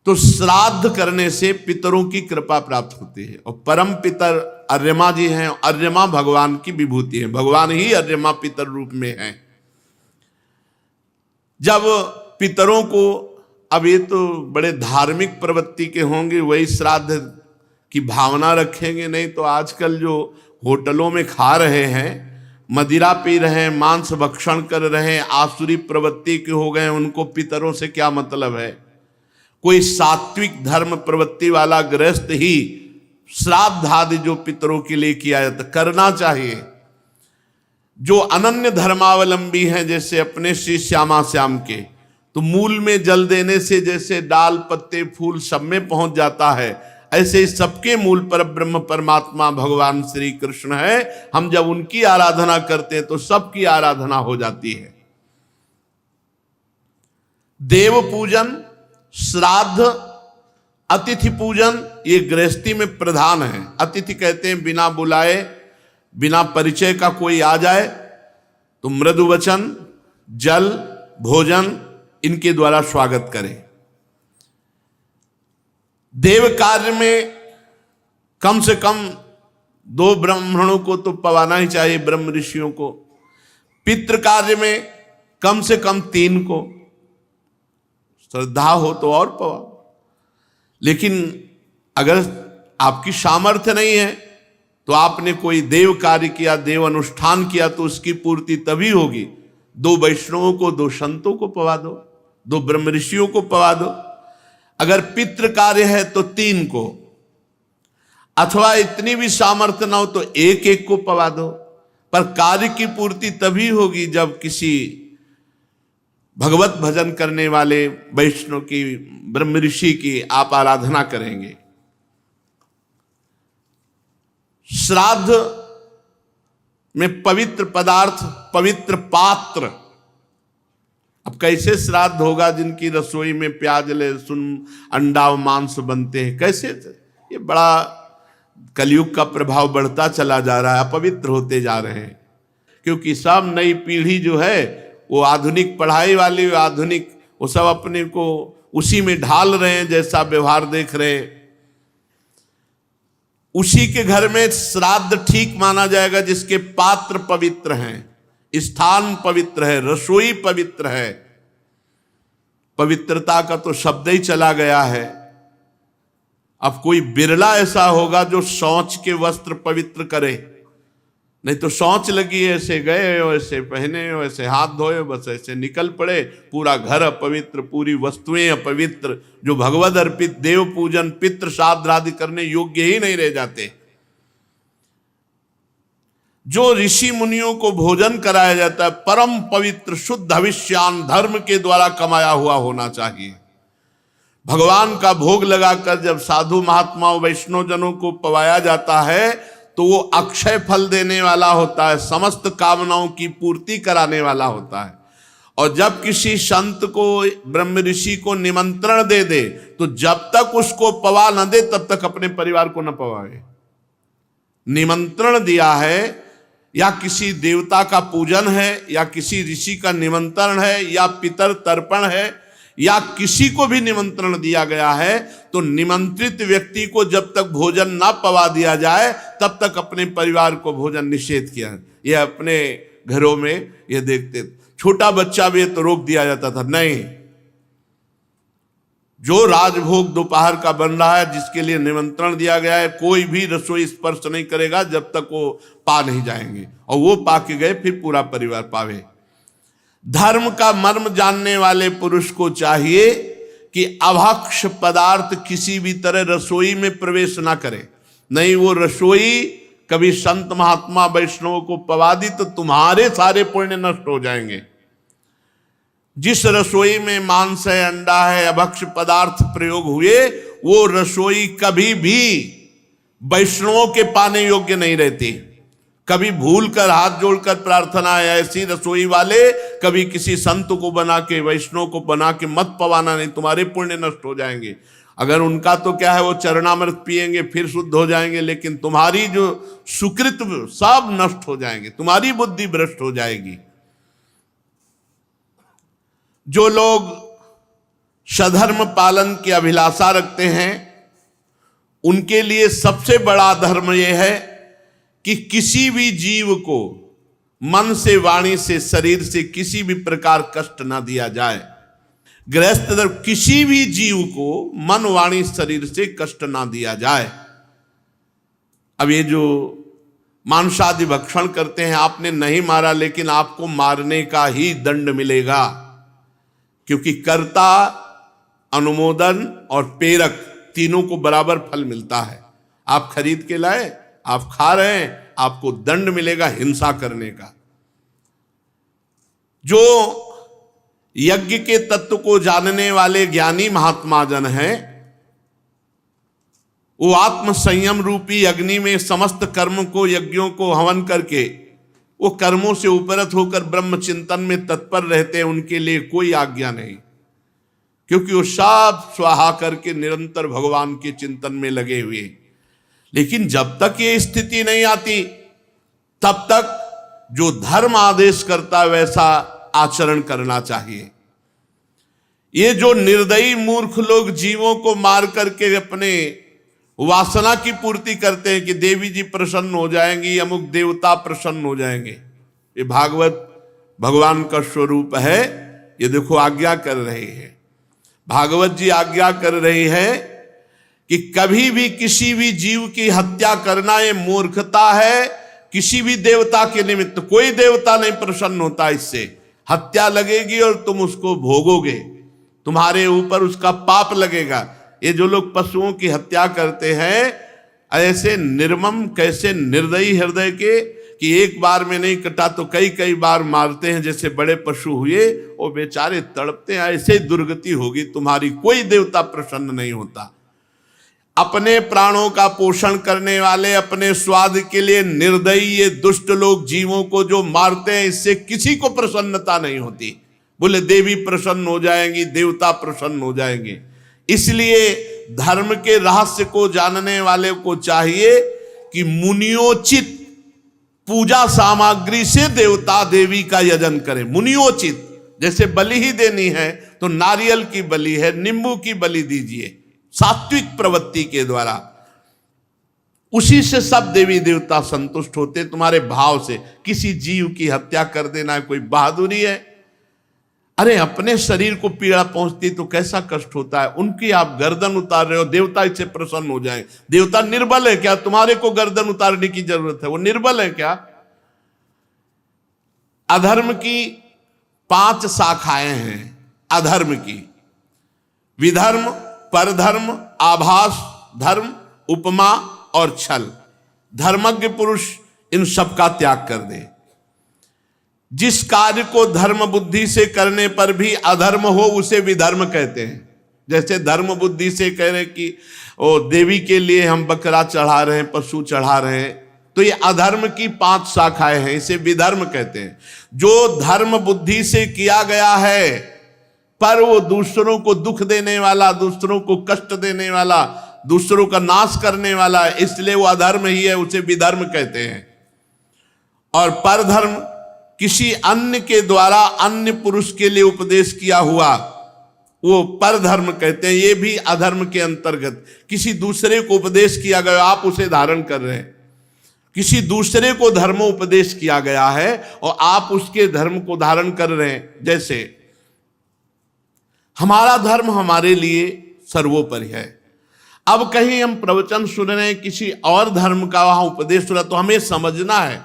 [SPEAKER 1] तो श्राद्ध करने से पितरों की कृपा प्राप्त होती है। और परम पितर अर्यमा जी हैं, अर्यमा भगवान की विभूति है, भगवान ही अर्यमा पितर रूप में हैं। जब पितरों को, अब ये तो बड़े धार्मिक प्रवृत्ति के होंगे, वही श्राद्ध की भावना रखेंगे, नहीं तो आजकल जो होटलों में खा रहे हैं, मदिरा पी रहे हैं, मांस भक्षण कर रहे हैं, आसुरी प्रवृत्ति के हो गए, उनको पितरों से क्या मतलब है। कोई सात्विक धर्म प्रवृत्ति वाला गृहस्थ ही श्राद्ध आदि जो पितरों के लिए किया जाता करना चाहिए। जो अनन्य धर्मावलंबी हैं, जैसे अपने श्री श्यामा श्याम के, तो मूल में जल देने से जैसे डाल पत्ते फूल सब में पहुंच जाता है, ऐसे सबके मूल पर ब्रह्म परमात्मा भगवान श्री कृष्ण है। हम जब उनकी आराधना करते हैं तो सबकी आराधना हो जाती है। देव पूजन, श्राद्ध, अतिथि पूजन ये गृहस्थी में प्रधान है। अतिथि कहते हैं बिना बुलाए बिना परिचय का कोई आ जाए तो मृदु वचन जल भोजन इनके द्वारा स्वागत करें। देव कार्य में कम से कम 2 ब्राह्मणों को तो पवाना ही चाहिए, ब्रह्म ऋषियों को। पितृ कार्य में कम से कम 3 को, श्रद्धा हो तो और पवा। लेकिन अगर आपकी सामर्थ्य नहीं है तो आपने कोई देव कार्य किया, देव अनुष्ठान किया, तो उसकी पूर्ति तभी होगी 2 वैष्णवों को 2 संतों को पवा दो, 2 ब्रह्म ऋषियों को पवा दो। अगर पितृ कार्य है तो 3 को, अथवा इतनी भी सामर्थ्य ना हो तो 1-1 को पवा दो। पर कार्य की पूर्ति तभी होगी जब किसी भगवत भजन करने वाले वैष्णव की, ब्रह्म ऋषि की आप आराधना करेंगे। श्राद्ध में पवित्र पदार्थ, पवित्र पात्र, अब कैसे श्राद्ध होगा जिनकी रसोई में प्याज लहसुन अंडा और मांस बनते हैं, कैसे? ये बड़ा कलयुग का प्रभाव बढ़ता चला जा रहा है, अपवित्र होते जा रहे हैं। क्योंकि सब नई पीढ़ी जो है वो आधुनिक पढ़ाई वाली, आधुनिक, वो सब अपने को उसी में ढाल रहे हैं, जैसा व्यवहार देख रहे हैं उसी के घर में श्राद्ध ठीक माना जाएगा जिसके पात्र पवित्र हैं, स्थान पवित्र है, रसोई पवित्र है। पवित्रता का तो शब्द ही चला गया है। अब कोई बिरला ऐसा होगा जो शौच के वस्त्र पवित्र करे, नहीं तो शौच लगी ऐसे गए, वैसे पहने, वैसे हाथ धोए, बस ऐसे निकल पड़े, पूरा घर अपवित्र, पूरी वस्तुएं अपवित्र, जो भगवद अर्पित देव पूजन पितृ श्राद्ध आदि करने योग्य ही नहीं रह जाते। जो ऋषि मुनियों को भोजन कराया जाता है परम पवित्र शुद्ध हविष्यान धर्म के द्वारा कमाया हुआ होना चाहिए। भगवान का भोग लगाकर जब साधु महात्माओं वैष्णव जनों को पवाया जाता है तो वो अक्षय फल देने वाला होता है, समस्त कामनाओं की पूर्ति कराने वाला होता है। और जब किसी संत को, ब्रह्म ऋषि को निमंत्रण दे दे तो जब तक उसको पवा न दे तब तक अपने परिवार को न पवाए। निमंत्रण दिया है या किसी देवता का पूजन है या किसी ऋषि का निमंत्रण है या पितर तर्पण है या किसी को भी निमंत्रण दिया गया है तो निमंत्रित व्यक्ति को जब तक भोजन ना पवा दिया जाए तब तक अपने परिवार को भोजन निषेध किया। ये अपने घरों में ये देखते, छोटा बच्चा भी तो रोक दिया जाता था, नहीं, जो राजभोग दोपहर का बन रहा है जिसके लिए निमंत्रण दिया गया है कोई भी रसोई स्पर्श नहीं करेगा जब तक वो पा नहीं जाएंगे, और वो पा के गए फिर पूरा परिवार पावे। धर्म का मर्म जानने वाले पुरुष को चाहिए कि अभक्ष पदार्थ किसी भी तरह रसोई में प्रवेश ना करे, नहीं वो रसोई कभी संत महात्मा वैष्णव को पवा दी तो तुम्हारे सारे पुण्य नष्ट हो जाएंगे। जिस रसोई में मांस है, अंडा है, अभक्ष पदार्थ प्रयोग हुए वो रसोई कभी भी वैष्णवों के पाने योग्य नहीं रहती। कभी भूल कर हाथ जोड़कर प्रार्थना है, ऐसी रसोई वाले कभी किसी संत को बना के, वैष्णव को बना के मत पवाना, नहीं तुम्हारे पुण्य नष्ट हो जाएंगे। अगर उनका तो क्या है वो चरणामृत पिएंगे फिर शुद्ध हो जाएंगे, लेकिन तुम्हारी जो सुकृत सब नष्ट हो जाएंगे, तुम्हारी बुद्धि भ्रष्ट हो जाएगी। जो लोग सधर्म पालन की अभिलाषा रखते हैं उनके लिए सबसे बड़ा धर्म यह है कि किसी भी जीव को मन से, वाणी से, शरीर से किसी भी प्रकार कष्ट ना दिया जाए। गृहस्थ धर्म, किसी भी जीव को मन, वाणी, शरीर से कष्ट ना दिया जाए। अब ये जो मांसादि भक्षण करते हैं, आपने नहीं मारा लेकिन आपको मारने का ही दंड मिलेगा, क्योंकि कर्ता, अनुमोदन और प्रेरक तीनों को बराबर फल मिलता है। आप खरीद के लाए, आप खा रहे हैं, आपको दंड मिलेगा हिंसा करने का। जो यज्ञ के तत्व को जानने वाले ज्ञानी महात्मा जन हैं वो आत्म संयम रूपी अग्नि में समस्त कर्म को, यज्ञों को हवन करके वो कर्मों से उपरत होकर ब्रह्म चिंतन में तत्पर रहते हैं। उनके लिए कोई आज्ञा नहीं, क्योंकि वो सब स्वाहा करके निरंतर भगवान के चिंतन में लगे हुए। लेकिन जब तक ये स्थिति नहीं आती तब तक जो धर्म आदेश करता है वैसा आचरण करना चाहिए। ये जो निर्दयी मूर्ख लोग जीवों को मार करके अपने वासना की पूर्ति करते हैं कि देवी जी प्रसन्न हो जाएंगी, अमुक देवता प्रसन्न हो जाएंगे, ये भागवत भगवान का स्वरूप है। ये देखो आज्ञा कर रही है, भागवत जी आज्ञा कर रही है कि कभी भी किसी भी जीव की हत्या करना ये मूर्खता है। किसी भी देवता के निमित्त कोई देवता नहीं प्रसन्न होता इससे। हत्या लगेगी और तुम उसको भोगोगे, तुम्हारे ऊपर उसका पाप लगेगा। ये जो लोग पशुओं की हत्या करते हैं ऐसे निर्मम, कैसे निर्दयी हृदय के कि एक बार में नहीं कटा तो कई कई बार मारते हैं। जैसे बड़े पशु हुए वो बेचारे तड़पते हैं, ऐसे ही दुर्गति होगी तुम्हारी। कोई देवता प्रसन्न नहीं होता। अपने प्राणों का पोषण करने वाले, अपने स्वाद के लिए निर्दयी ये दुष्ट लोग जीवों को जो मारते हैं, इससे किसी को प्रसन्नता नहीं होती। बोले देवी प्रसन्न हो जाएंगी, देवता प्रसन्न हो जाएंगे। इसलिए धर्म के रहस्य को जानने वाले को चाहिए कि मुनियोचित पूजा सामग्री से देवता देवी का यजन करें। मुनियोचित, जैसे बलि ही देनी है तो नारियल की बलि है, नींबू की बलि दीजिए सात्विक प्रवृत्ति के द्वारा, उसी से सब देवी देवता संतुष्ट होते। तुम्हारे भाव से किसी जीव की हत्या कर देना कोई बहादुरी है? अरे अपने शरीर को पीड़ा पहुंचती तो कैसा कष्ट होता है, उनकी आप गर्दन उतार रहे हो, देवता इससे प्रसन्न हो जाए। देवता निर्बल है क्या? तुम्हारे को गर्दन उतारने की जरूरत है, वो निर्बल है क्या? अधर्म की 5 शाखाएं हैं अधर्म की: विधर्म, परधर्म, आभास धर्म, उपमा और छल। धर्मज्ञ पुरुष इन सब का त्याग कर दे। जिस कार्य को धर्म बुद्धि से करने पर भी अधर्म हो उसे विधर्म कहते हैं। जैसे धर्म बुद्धि से कह रहे कि ओ देवी के लिए हम बकरा चढ़ा रहे हैं, पशु चढ़ा रहे हैं, तो ये अधर्म की 5 शाखाएं हैं, इसे विधर्म कहते हैं। जो धर्म बुद्धि से किया गया है पर वो दूसरों को दुख देने वाला, दूसरों को कष्ट देने वाला, दूसरों का नाश करने वाला है, इसलिए वो अधर्म ही है, उसे विधर्म कहते हैं। और परधर्म किसी अन्य के द्वारा अन्य पुरुष के लिए उपदेश किया हुआ, वो परधर्म कहते हैं। ये भी अधर्म के अंतर्गत, किसी दूसरे को उपदेश किया गया, आप उसे धारण कर रहे हैं। किसी दूसरे को धर्म उपदेश किया गया है और आप उसके धर्म को धारण कर रहे हैं। जैसे हमारा धर्म हमारे लिए सर्वोपरि है। अब कहीं हम प्रवचन सुन रहे हैं, किसी और धर्म का वहां उपदेश सुना, तो हमें समझना है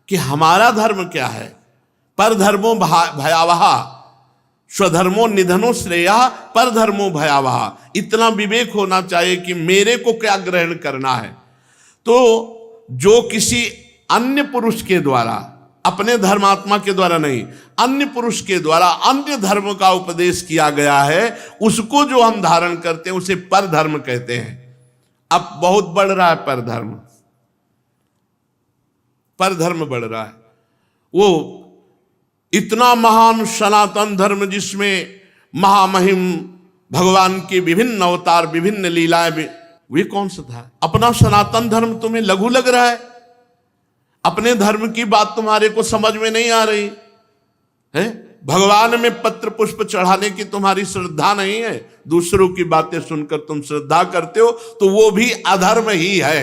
[SPEAKER 1] कि हमारा धर्म क्या है। परधर्मो भयावह, स्वधर्मो निधनो श्रेयः, परधर्मो भयावह। इतना विवेक होना चाहिए कि मेरे को क्या ग्रहण करना है। तो जो किसी अन्य पुरुष के द्वारा, अपने धर्मात्मा के द्वारा नहीं, अन्य पुरुष के द्वारा अन्य धर्म का उपदेश किया गया है, उसको जो हम धारण करते हैं उसे परधर्म कहते हैं। अब बहुत बढ़ रहा है परधर्म, परधर्म बढ़ रहा है। वो इतना महान सनातन धर्म जिसमें महामहिम भगवान के विभिन्न अवतार, विभिन्न लीलाएं, वे कौन सा था? अपना सनातन धर्म तुम्हें लघु लग रहा है? अपने धर्म की बात तुम्हारे को समझ में नहीं आ रही है? भगवान में पत्र पुष्प चढ़ाने की तुम्हारी श्रद्धा नहीं है, दूसरों की बातें सुनकर तुम श्रद्धा करते हो, तो वो भी अधर्म ही है।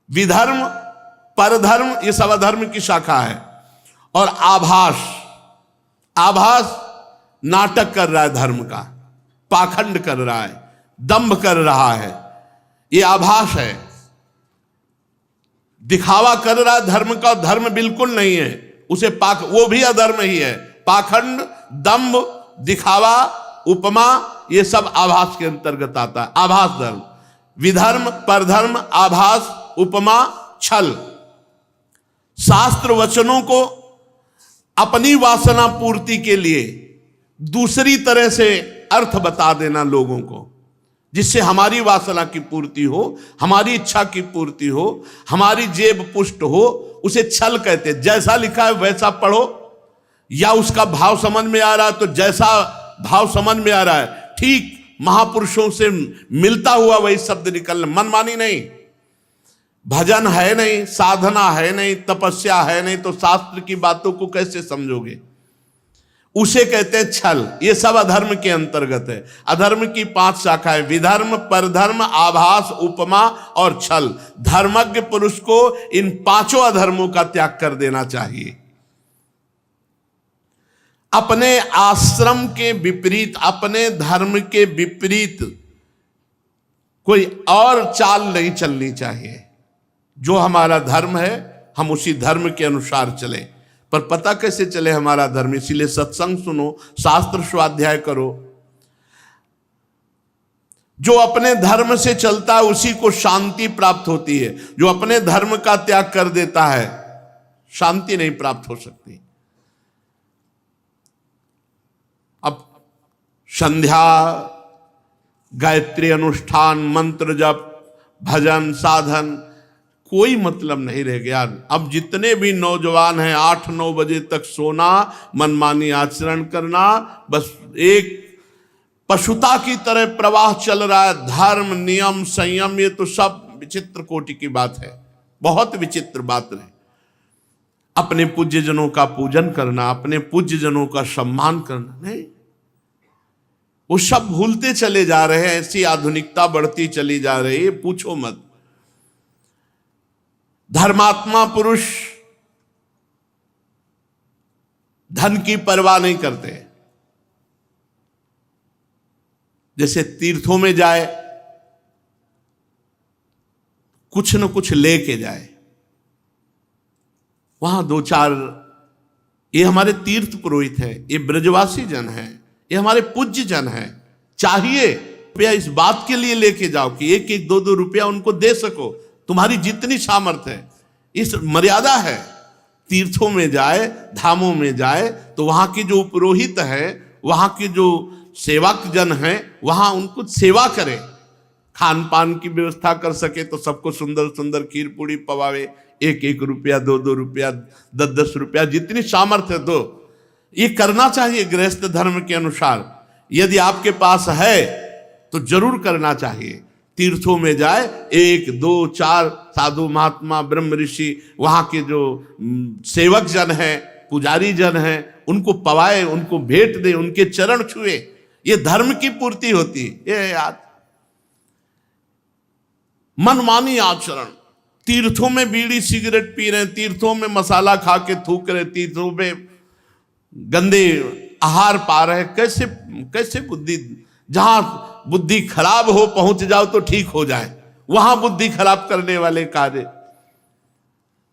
[SPEAKER 1] विधर्म, परधर्म, ये सब अधर्म की शाखा है। और आभास, आभास नाटक कर रहा है धर्म का, पाखंड कर रहा है, दंभ कर रहा है, ये आभास है। दिखावा कर रहा है धर्म का, धर्म बिल्कुल नहीं है, उसे वो भी अधर्म ही है। पाखंड, दंभ, दिखावा, उपमा, ये सब आभास के अंतर्गत आता है। आभास धर्म, विधर्म, परधर्म, आभास, उपमा, छल। शास्त्र वचनों को अपनी वासना पूर्ति के लिए दूसरी तरह से अर्थ बता देना लोगों को, जिससे हमारी वासना की पूर्ति हो, हमारी इच्छा की पूर्ति हो, हमारी जेब पुष्ट हो, उसे छल कहते। जैसा लिखा है वैसा पढ़ो, या उसका भाव समझ में आ रहा है तो जैसा भाव समझ में आ रहा है ठीक महापुरुषों से मिलता हुआ वही शब्द निकलना, मनमानी नहीं। भजन है नहीं, साधना है नहीं, तपस्या है नहीं, तो शास्त्र की बातों को कैसे समझोगे? उसे कहते हैं छल। ये सब अधर्म के अंतर्गत है। अधर्म की 5 शाखाएं: विधर्म, परधर्म, आभास, उपमा और छल। धर्मज्ञ पुरुष को इन 5 अधर्मों का त्याग कर देना चाहिए। अपने आश्रम के विपरीत, अपने धर्म के विपरीत कोई और चाल नहीं चलनी चाहिए। जो हमारा धर्म है हम उसी धर्म के अनुसार चलें। पर पता कैसे चले हमारा धर्म? इसीलिए सत्संग सुनो, शास्त्र स्वाध्याय करो। जो अपने धर्म से चलता है उसी को शांति प्राप्त होती है। जो अपने धर्म का त्याग कर देता है शांति नहीं प्राप्त हो सकती। अब संध्या, गायत्री अनुष्ठान, मंत्र जप, भजन, साधन, कोई मतलब नहीं रह गया। अब जितने भी नौजवान हैं 8-9 बजे तक सोना, मनमानी आचरण करना, बस एक पशुता की तरह प्रवाह चल रहा है। धर्म, नियम, संयम, ये तो सब विचित्र कोटि की बात है, बहुत विचित्र बात है। अपने पूज्यजनों का पूजन करना, अपने पूज्यजनों का सम्मान करना नहीं, वो सब भूलते चले जा रहे हैं। ऐसी आधुनिकता बढ़ती चली जा रही है, पूछो मत। धर्मात्मा पुरुष धन की परवाह नहीं करते। जैसे तीर्थों में जाए, कुछ न कुछ लेके जाए, वहां 2-4, ये हमारे तीर्थ पुरोहित हैं, ये ब्रजवासी जन हैं, ये हमारे पूज्य जन हैं, चाहिए रुपया इस बात के लिए लेके जाओ कि 1-1, 2-2 रुपया उनको दे सको, तुम्हारी जितनी सामर्थ्य है। इस मर्यादा है। तीर्थों में जाए, धामों में जाए, तो वहां के जो पुरोहित है, वहां के जो सेवक जन हैं, वहां उनको सेवा करे, खान पान की व्यवस्था कर सके तो सबको सुंदर सुंदर खीर पूड़ी पवावे, 1-1 रुपया, 2-2 रुपया, 10-10 रुपया, जितनी सामर्थ्य दो। ये करना चाहिए गृहस्थ धर्म के अनुसार। यदि आपके पास है तो जरूर करना चाहिए। तीर्थों में जाए, 1-2-4 साधु महात्मा ब्रह्म ऋषि, वहां के जो सेवक जन हैं, पुजारी जन हैं, उनको पवाए, उनको भेंट दे, उनके चरण छुए, ये धर्म की पूर्ति होती है। ये याद, मनमानी आचरण, तीर्थों में बीड़ी सिगरेट पी रहे, तीर्थों में मसाला खा के थूक रहे, तीर्थों में गंदे आहार पा रहे, कैसे कैसे बुद्धि, जहां बुद्धि खराब हो पहुंच जाओ तो ठीक हो जाए, वहां बुद्धि खराब करने वाले कार्य।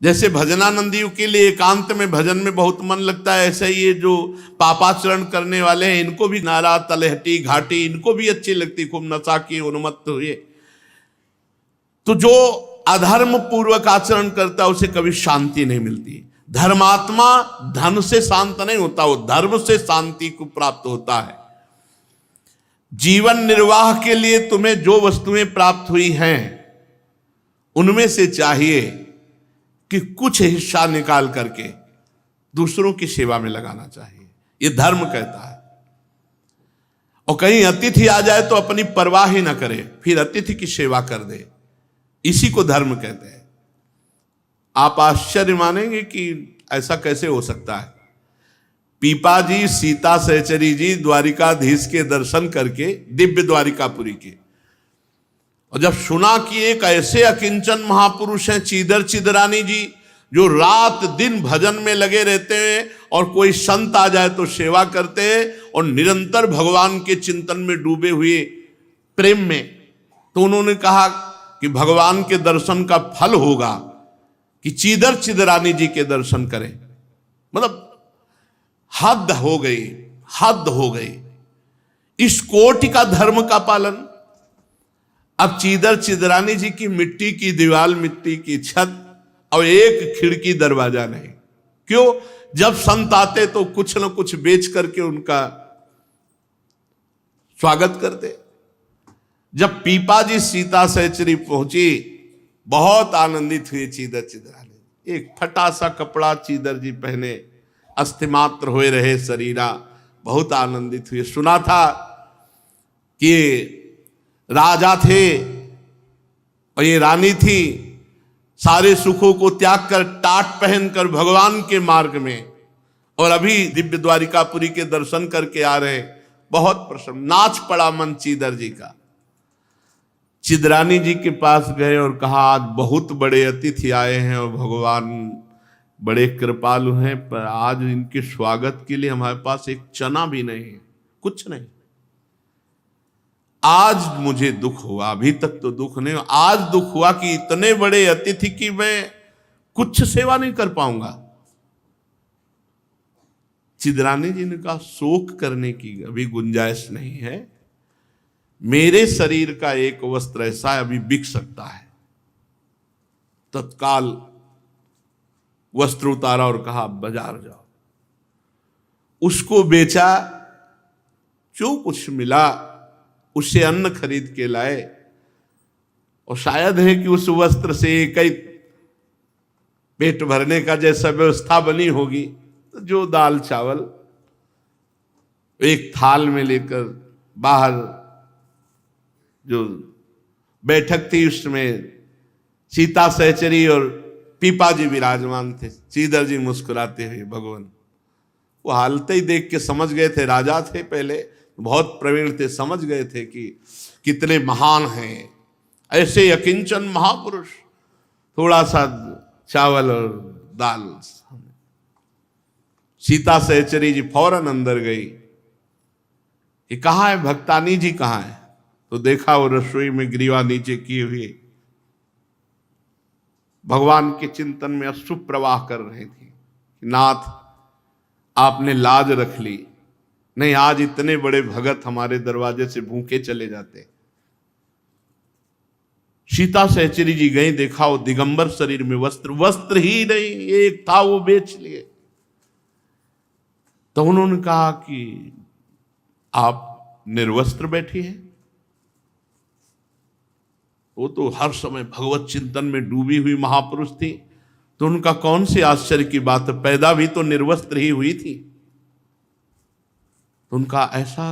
[SPEAKER 1] जैसे भजनानंदियों के लिए एकांत में भजन में बहुत मन लगता है, ऐसे ही ये जो पापाचरण करने वाले हैं, इनको भी नारा, तलहटी, घाटी, इनको भी अच्छी लगती, खूब नशा की उन्मत्त हुए। तो जो अधर्म पूर्वक आचरण करता है उसे कभी शांति नहीं मिलती। धर्मात्मा धन से शांत नहीं होता, वो धर्म से शांति को प्राप्त होता है। जीवन निर्वाह के लिए तुम्हें जो वस्तुएं प्राप्त हुई हैं, उनमें से चाहिए कि कुछ हिस्सा निकाल करके दूसरों की सेवा में लगाना चाहिए, ये धर्म कहता है। और कहीं अतिथि आ जाए तो अपनी परवाह ही ना करे, फिर अतिथि की सेवा कर दे, इसी को धर्म कहते हैं। आप आश्चर्य मानेंगे कि ऐसा कैसे हो सकता है। पीपा जी, सीता सहचरी जी द्वारिकाधीश के दर्शन करके, दिव्य द्वारिकापुरी के, और जब सुना कि एक ऐसे अकिंचन महापुरुष हैं चीदर चिदरानी जी, जो रात दिन भजन में लगे रहते हैं और कोई संत आ जाए तो सेवा करते हैं और निरंतर भगवान के चिंतन में डूबे हुए प्रेम में, तो उन्होंने कहा कि भगवान के दर्शन का फल होगा कि चीदर चिदरानी जी के दर्शन करें। मतलब हद हो गई, हद हो गई। इस कोटि का धर्म का पालन। अब चीदर चिदरानी जी की मिट्टी की दीवार, मिट्टी की छत और एक खिड़की दरवाजा नहीं। क्यों? जब संत आते तो कुछ न कुछ बेच करके उनका स्वागत करते। जब पीपा जी सीता सहचरी पहुंची, बहुत आनंदित हुए चीदर चिदरानी। एक फटा सा कपड़ा चीदर जी पहने, अस्थिमात्र हुए रहे शरीरा, बहुत आनंदित हुए। सुना था कि राजा थे और ये रानी थी, सारे सुखों को त्याग कर टाट पहनकर भगवान के मार्ग में, और अभी दिव्य द्वारिकापुरी के दर्शन करके आ रहे। बहुत प्रसन्न, नाच पड़ा मन चीदर जी का। चिदरानी जी के पास गए और कहा, आज बहुत बड़े अतिथि आए हैं और भगवान बड़े कृपालु हैं, पर आज इनके स्वागत के लिए हमारे पास एक चना भी नहीं है, कुछ नहीं। आज मुझे दुख हुआ, अभी तक तो दुख नहीं हुआ, आज दुख हुआ कि इतने बड़े अतिथि की मैं कुछ सेवा नहीं कर पाऊंगा। चिदरानी जी ने कहा, शोक करने की अभी गुंजाइश नहीं है, मेरे शरीर का एक वस्त्र ऐसा अभी बिक सकता है। तत्काल वस्त्र उतारा और कहा, बाजार जाओ। उसको बेचा, जो कुछ मिला उससे अन्न खरीद के लाए, और शायद है कि उस वस्त्र से एक पेट भरने का जैसा व्यवस्था बनी होगी, तो जो दाल चावल एक थाल में लेकर बाहर जो बैठक थी उसमें सीता सहचरी और पीपा जी विराजमान थे। श्रीधर जी मुस्कुराते हुए भगवान, वो हालत ही देख के समझ गए थे, राजा थे पहले, बहुत प्रवीण थे, समझ गए थे कि कितने महान हैं, ऐसे अकिंचन महापुरुष। थोड़ा सा चावल और दाल, सीता सहचरी जी फौरन अंदर गई कि कहाँ है भक्तानी जी, कहाँ है? तो देखा वो रसोई में ग्रीवा नीचे किए हुए भगवान के चिंतन में अश्रु प्रवाह कर रहे थे। नाथ, आपने लाज रख ली, नहीं आज इतने बड़े भगत हमारे दरवाजे से भूखे चले जाते। सीता सहचरी जी गई, देखा वो दिगंबर शरीर में वस्त्र ही नहीं एक था, वो बेच लिए। तो उन्होंने कहा कि आप निर्वस्त्र बैठी हैं। वो तो हर समय भगवत चिंतन में डूबी हुई महापुरुष थी, तो उनका कौन सी आश्चर्य की बात है, पैदा भी तो निर्वस्त्र ही हुई थी। तो उनका ऐसा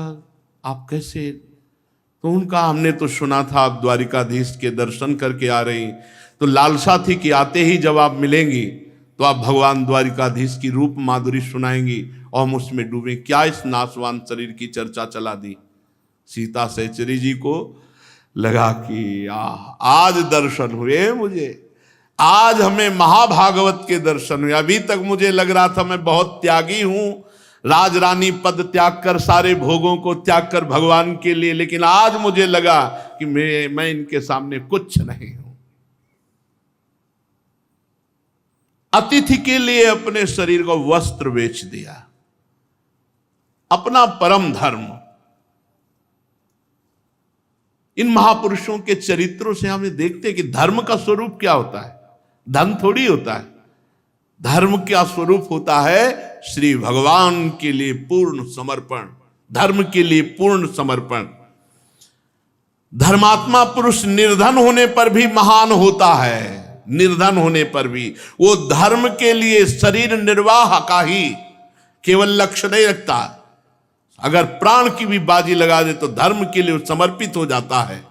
[SPEAKER 1] आप कैसे? तो उनका हमने तो सुना था आप द्वारिकाधीश के दर्शन करके आ रही, तो लालसा थी कि आते ही जब आप मिलेंगी तो आप भगवान द्वारिकाधीश की रूप माधुरी सुनाएंगी और हम उसमें डूबे। क्या इस नाशवान शरीर की चर्चा चला दी। सीता सहचरी जी को लगा कि आज दर्शन हुए मुझे, आज हमें महाभागवत के दर्शन हुए। अभी तक मुझे लग रहा था मैं बहुत त्यागी हूं, राजरानी पद त्याग कर, सारे भोगों को त्याग कर भगवान के लिए, लेकिन आज मुझे लगा कि मैं इनके सामने कुछ नहीं हूं। अतिथि के लिए अपने शरीर को वस्त्र बेच दिया, अपना परम धर्म। इन महापुरुषों के चरित्रों से हमें देखते हैं कि धर्म का स्वरूप क्या होता है, धन थोड़ी होता है। धर्म क्या स्वरूप होता है? श्री भगवान के लिए पूर्ण समर्पण, धर्म के लिए पूर्ण समर्पण। धर्मात्मा पुरुष निर्धन होने पर भी महान होता है, निर्धन होने पर भी वो धर्म के लिए शरीर निर्वाह का ही केवल लक्ष्य नहीं रखता, अगर प्राण की भी बाजी लगा दे तो धर्म के लिए समर्पित हो जाता है।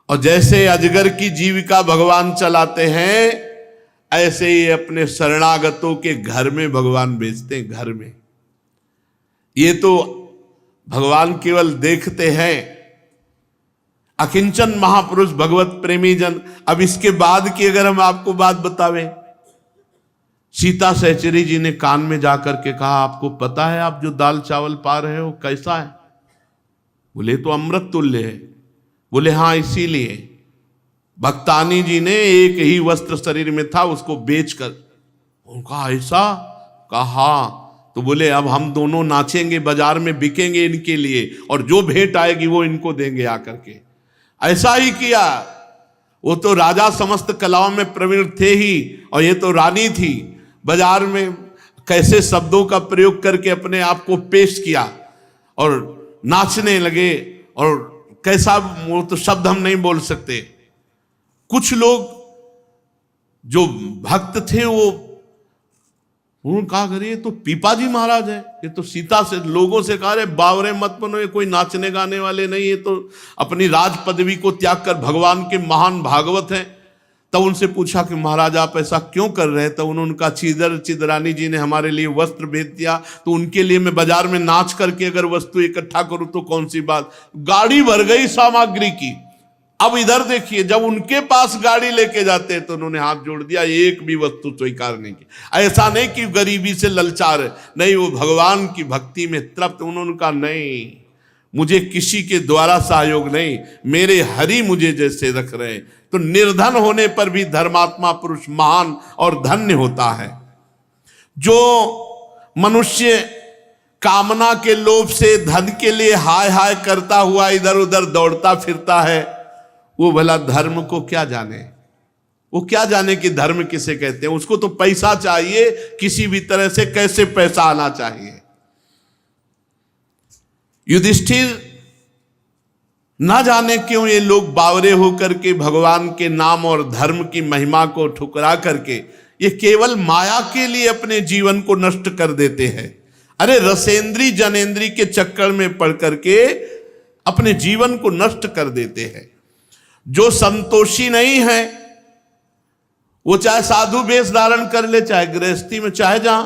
[SPEAKER 1] और जैसे अजगर की जीविका भगवान चलाते हैं, ऐसे ही अपने शरणागतों के घर में भगवान बेचते हैं। घर में ये तो भगवान केवल देखते हैं। अकिंचन महापुरुष भगवत प्रेमी जन। अब इसके बाद की अगर हम आपको बात बतावें, सीता सहचरी जी ने कान में जाकर के कहा, आपको पता है आप जो दाल चावल पा रहे हो कैसा है? बोले तो अमृत तुल्य है। बोले हाँ, इसीलिए भक्तानी जी ने एक ही वस्त्र शरीर में था उसको बेचकर। उनका ऐसा कहा, तो बोले अब हम दोनों नाचेंगे, बाजार में बिकेंगे इनके लिए, और जो भेंट आएगी वो इनको देंगे आकर के। ऐसा ही किया। वो तो राजा समस्त कलाओं में प्रवीण थे ही, और ये तो रानी थी। बाजार में कैसे शब्दों का प्रयोग करके अपने आप को पेश किया और नाचने लगे, और कैसा, वो तो शब्द हम नहीं बोल सकते। कुछ लोग जो भक्त थे वो उन्होंने कहा, अरे ये तो पीपा जी महाराज है, ये तो सीता से लोगों से कहा, रहे बावरे मत बनो, ये कोई नाचने गाने वाले नहीं, ये तो अपनी राज पदवी को त्याग कर भगवान के महान भागवत हैं। तब उनसे पूछा कि महाराज आप ऐसा क्यों कर रहे हैं? तो उन्होंने कहा, चिदरानी जी ने हमारे लिए वस्त्र भेज दिया, तो उनके लिए मैं बाजार में नाच करके अगर वस्तु इकट्ठा करूं तो कौन सी बात, गाड़ी भर गई सामग्री की। अब इधर देखिए, जब उनके पास गाड़ी लेके जाते हैं तो उन्होंने हाथ जोड़ दिया, एक भी वस्तु स्वीकार नहीं की। ऐसा नहीं कि गरीबी से ललचार है, नहीं, वो भगवान की भक्ति में तृप्त। उन्होंने कहा, नहीं, मुझे किसी के द्वारा सहयोग नहीं, मेरे हरि मुझे जैसे रख रहे हैं। तो निर्धन होने पर भी धर्मात्मा पुरुष महान और धन्य होता है। जो मनुष्य कामना के लोभ से धन के लिए हाय हाय करता हुआ इधर उधर दौड़ता फिरता है, वो भला धर्म को क्या जाने? वो क्या जाने कि धर्म किसे कहते हैं? उसको तो पैसा चाहिए, किसी भी तरह से कैसे पैसा आना चाहिए। युधिष्ठिर ना जाने क्यों ये लोग बावरे होकर के भगवान के नाम और धर्म की महिमा को ठुकरा करके ये केवल माया के लिए अपने जीवन को नष्ट कर देते हैं। अरे रसेंद्री जनेंद्री के चक्कर में पड़ करके अपने जीवन को नष्ट कर देते हैं। जो संतोषी नहीं है वो चाहे साधु वेश धारण कर ले, चाहे गृहस्थी में, चाहे जहां,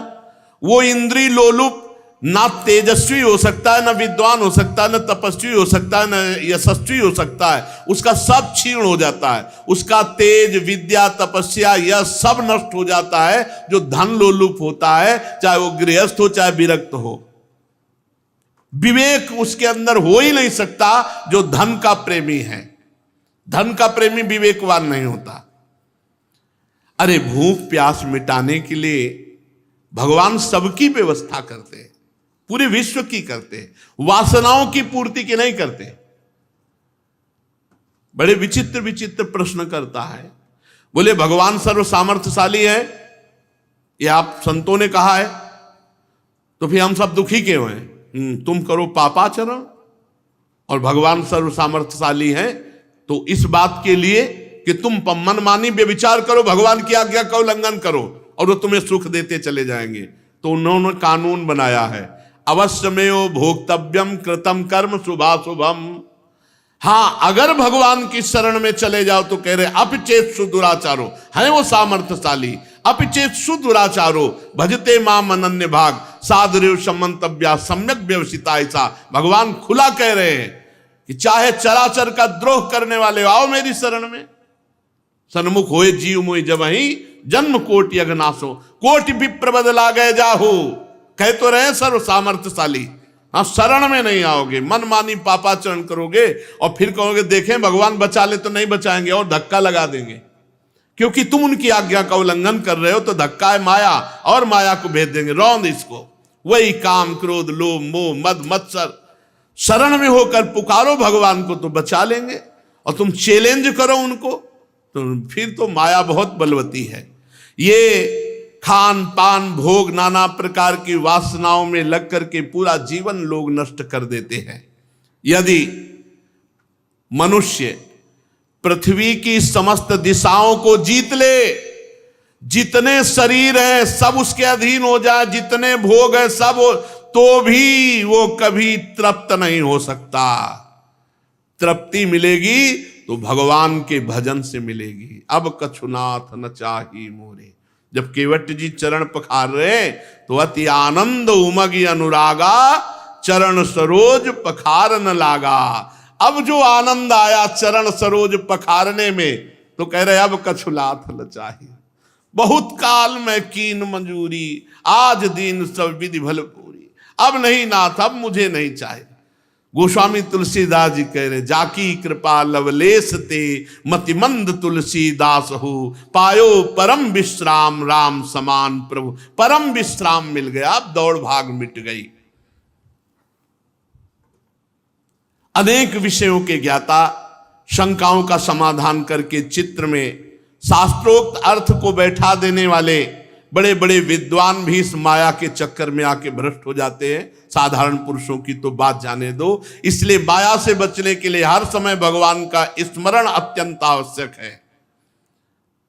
[SPEAKER 1] वो इंद्री लोलुप ना तेजस्वी हो सकता है, ना विद्वान हो सकता है, ना तपस्वी हो सकता है, ना यशस्वी हो सकता है। उसका सब क्षीण हो जाता है, उसका तेज, विद्या, तपस्या, यह सब नष्ट हो जाता है। जो धन लोलुप होता है, चाहे वो गृहस्थ हो चाहे विरक्त हो, विवेक उसके अंदर हो ही नहीं सकता। जो धन का प्रेमी है, धन का प्रेमी विवेकवान नहीं होता। अरे भूख प्यास मिटाने के लिए भगवान सबकी व्यवस्था करते हैं, पूरे विश्व की करते हैं, वासनाओं की पूर्ति की नहीं करते। बड़े विचित्र विचित्र प्रश्न करता है, बोले भगवान सर्व सामर्थ्यशाली है, ये आप संतों ने कहा है, तो फिर हम सब दुखी क्यों हैं? तुम करो पापाचरण और भगवान सर्व सामर्थ्यशाली है, तो इस बात के लिए कि तुम मनमानी व्यभिचार करो, भगवान की आज्ञा का उल्लंघन करो और वो तुम्हें सुख देते चले जाएंगे। तो उन्होंने कानून बनाया है, अवश्यमेव भोक्तव्यम कृतम कर्म शुभाशुभम। हां, अगर भगवान की शरण में चले जाओ तो कह रहे अपचेत सुदुराचारो, है वो सामर्थ्यशाली, अपचेत सुदुराचारो भजते माम अनन्य भाग साधुरेव सम्मंतव्या सम्यक व्यवसिता। ऐसा भगवान खुला कह रहे हैं कि चाहे चराचर का द्रोह करने वाले आओ मेरी शरण में। सन्मुख होए जीव मोहि जबहि जन्म कोटि अघनासो, कोटि विप्र बदला गए जाहू। कह तो रहे सर्व सामर्थ्यशाली, हाँ शरण में नहीं आओगे, मनमानी पापाचरण करोगे और फिर कहोगे देखें भगवान बचा ले, तो नहीं बचाएंगे और धक्का लगा देंगे, क्योंकि तुम उनकी आज्ञा का उल्लंघन कर रहे हो। तो धक्का है माया, और माया को भेज देंगे, रौंद इसको। वही काम क्रोध लोभ मोह मद मत्सर, शरण में होकर पुकारो भगवान को तो बचा लेंगे, और तुम चैलेंज करो उनको तो फिर तो माया बहुत बलवती है। ये खान पान भोग नाना प्रकार की वासनाओं में लग करके पूरा जीवन लोग नष्ट कर देते हैं। यदि मनुष्य पृथ्वी की समस्त दिशाओं को जीत ले, जितने शरीर है सब उसके अधीन हो जाए, जितने भोग है सब हो, तो भी वो कभी तृप्त नहीं हो सकता। तृप्ति मिलेगी तो भगवान के भजन से मिलेगी। अब कछुनाथ न चाही मोरे, जब केवट जी चरण पखार रहे तो अति आनंद उमगी अनुरागा चरण सरोज पखार न लागा। अब जो आनंद आया चरण सरोज पखारने में, तो कह रहे अब कछुनाथ न चाहिए, बहुत काल में कीन मंजूरी, आज दीन सब विधि भल पूरी। अब नहीं नाथ, अब मुझे नहीं चाहिए। गोस्वामी तुलसीदास जी कह रहे जाकी कृपा लवलेश ते मतिमंद तुलसीदास हो, पायो परम विश्राम राम समान प्रभु। परम विश्राम मिल गया, अब दौड़ भाग मिट गई। अनेक विषयों के ज्ञाता शंकाओं का समाधान करके चित्र में शास्त्रोक्त अर्थ को बैठा देने वाले बड़े बड़े विद्वान भी इस माया के चक्कर में आके भ्रष्ट हो जाते हैं। साधारण पुरुषों की तो बात जाने दो। इसलिए माया से बचने के लिए हर समय भगवान का स्मरण अत्यंत आवश्यक है।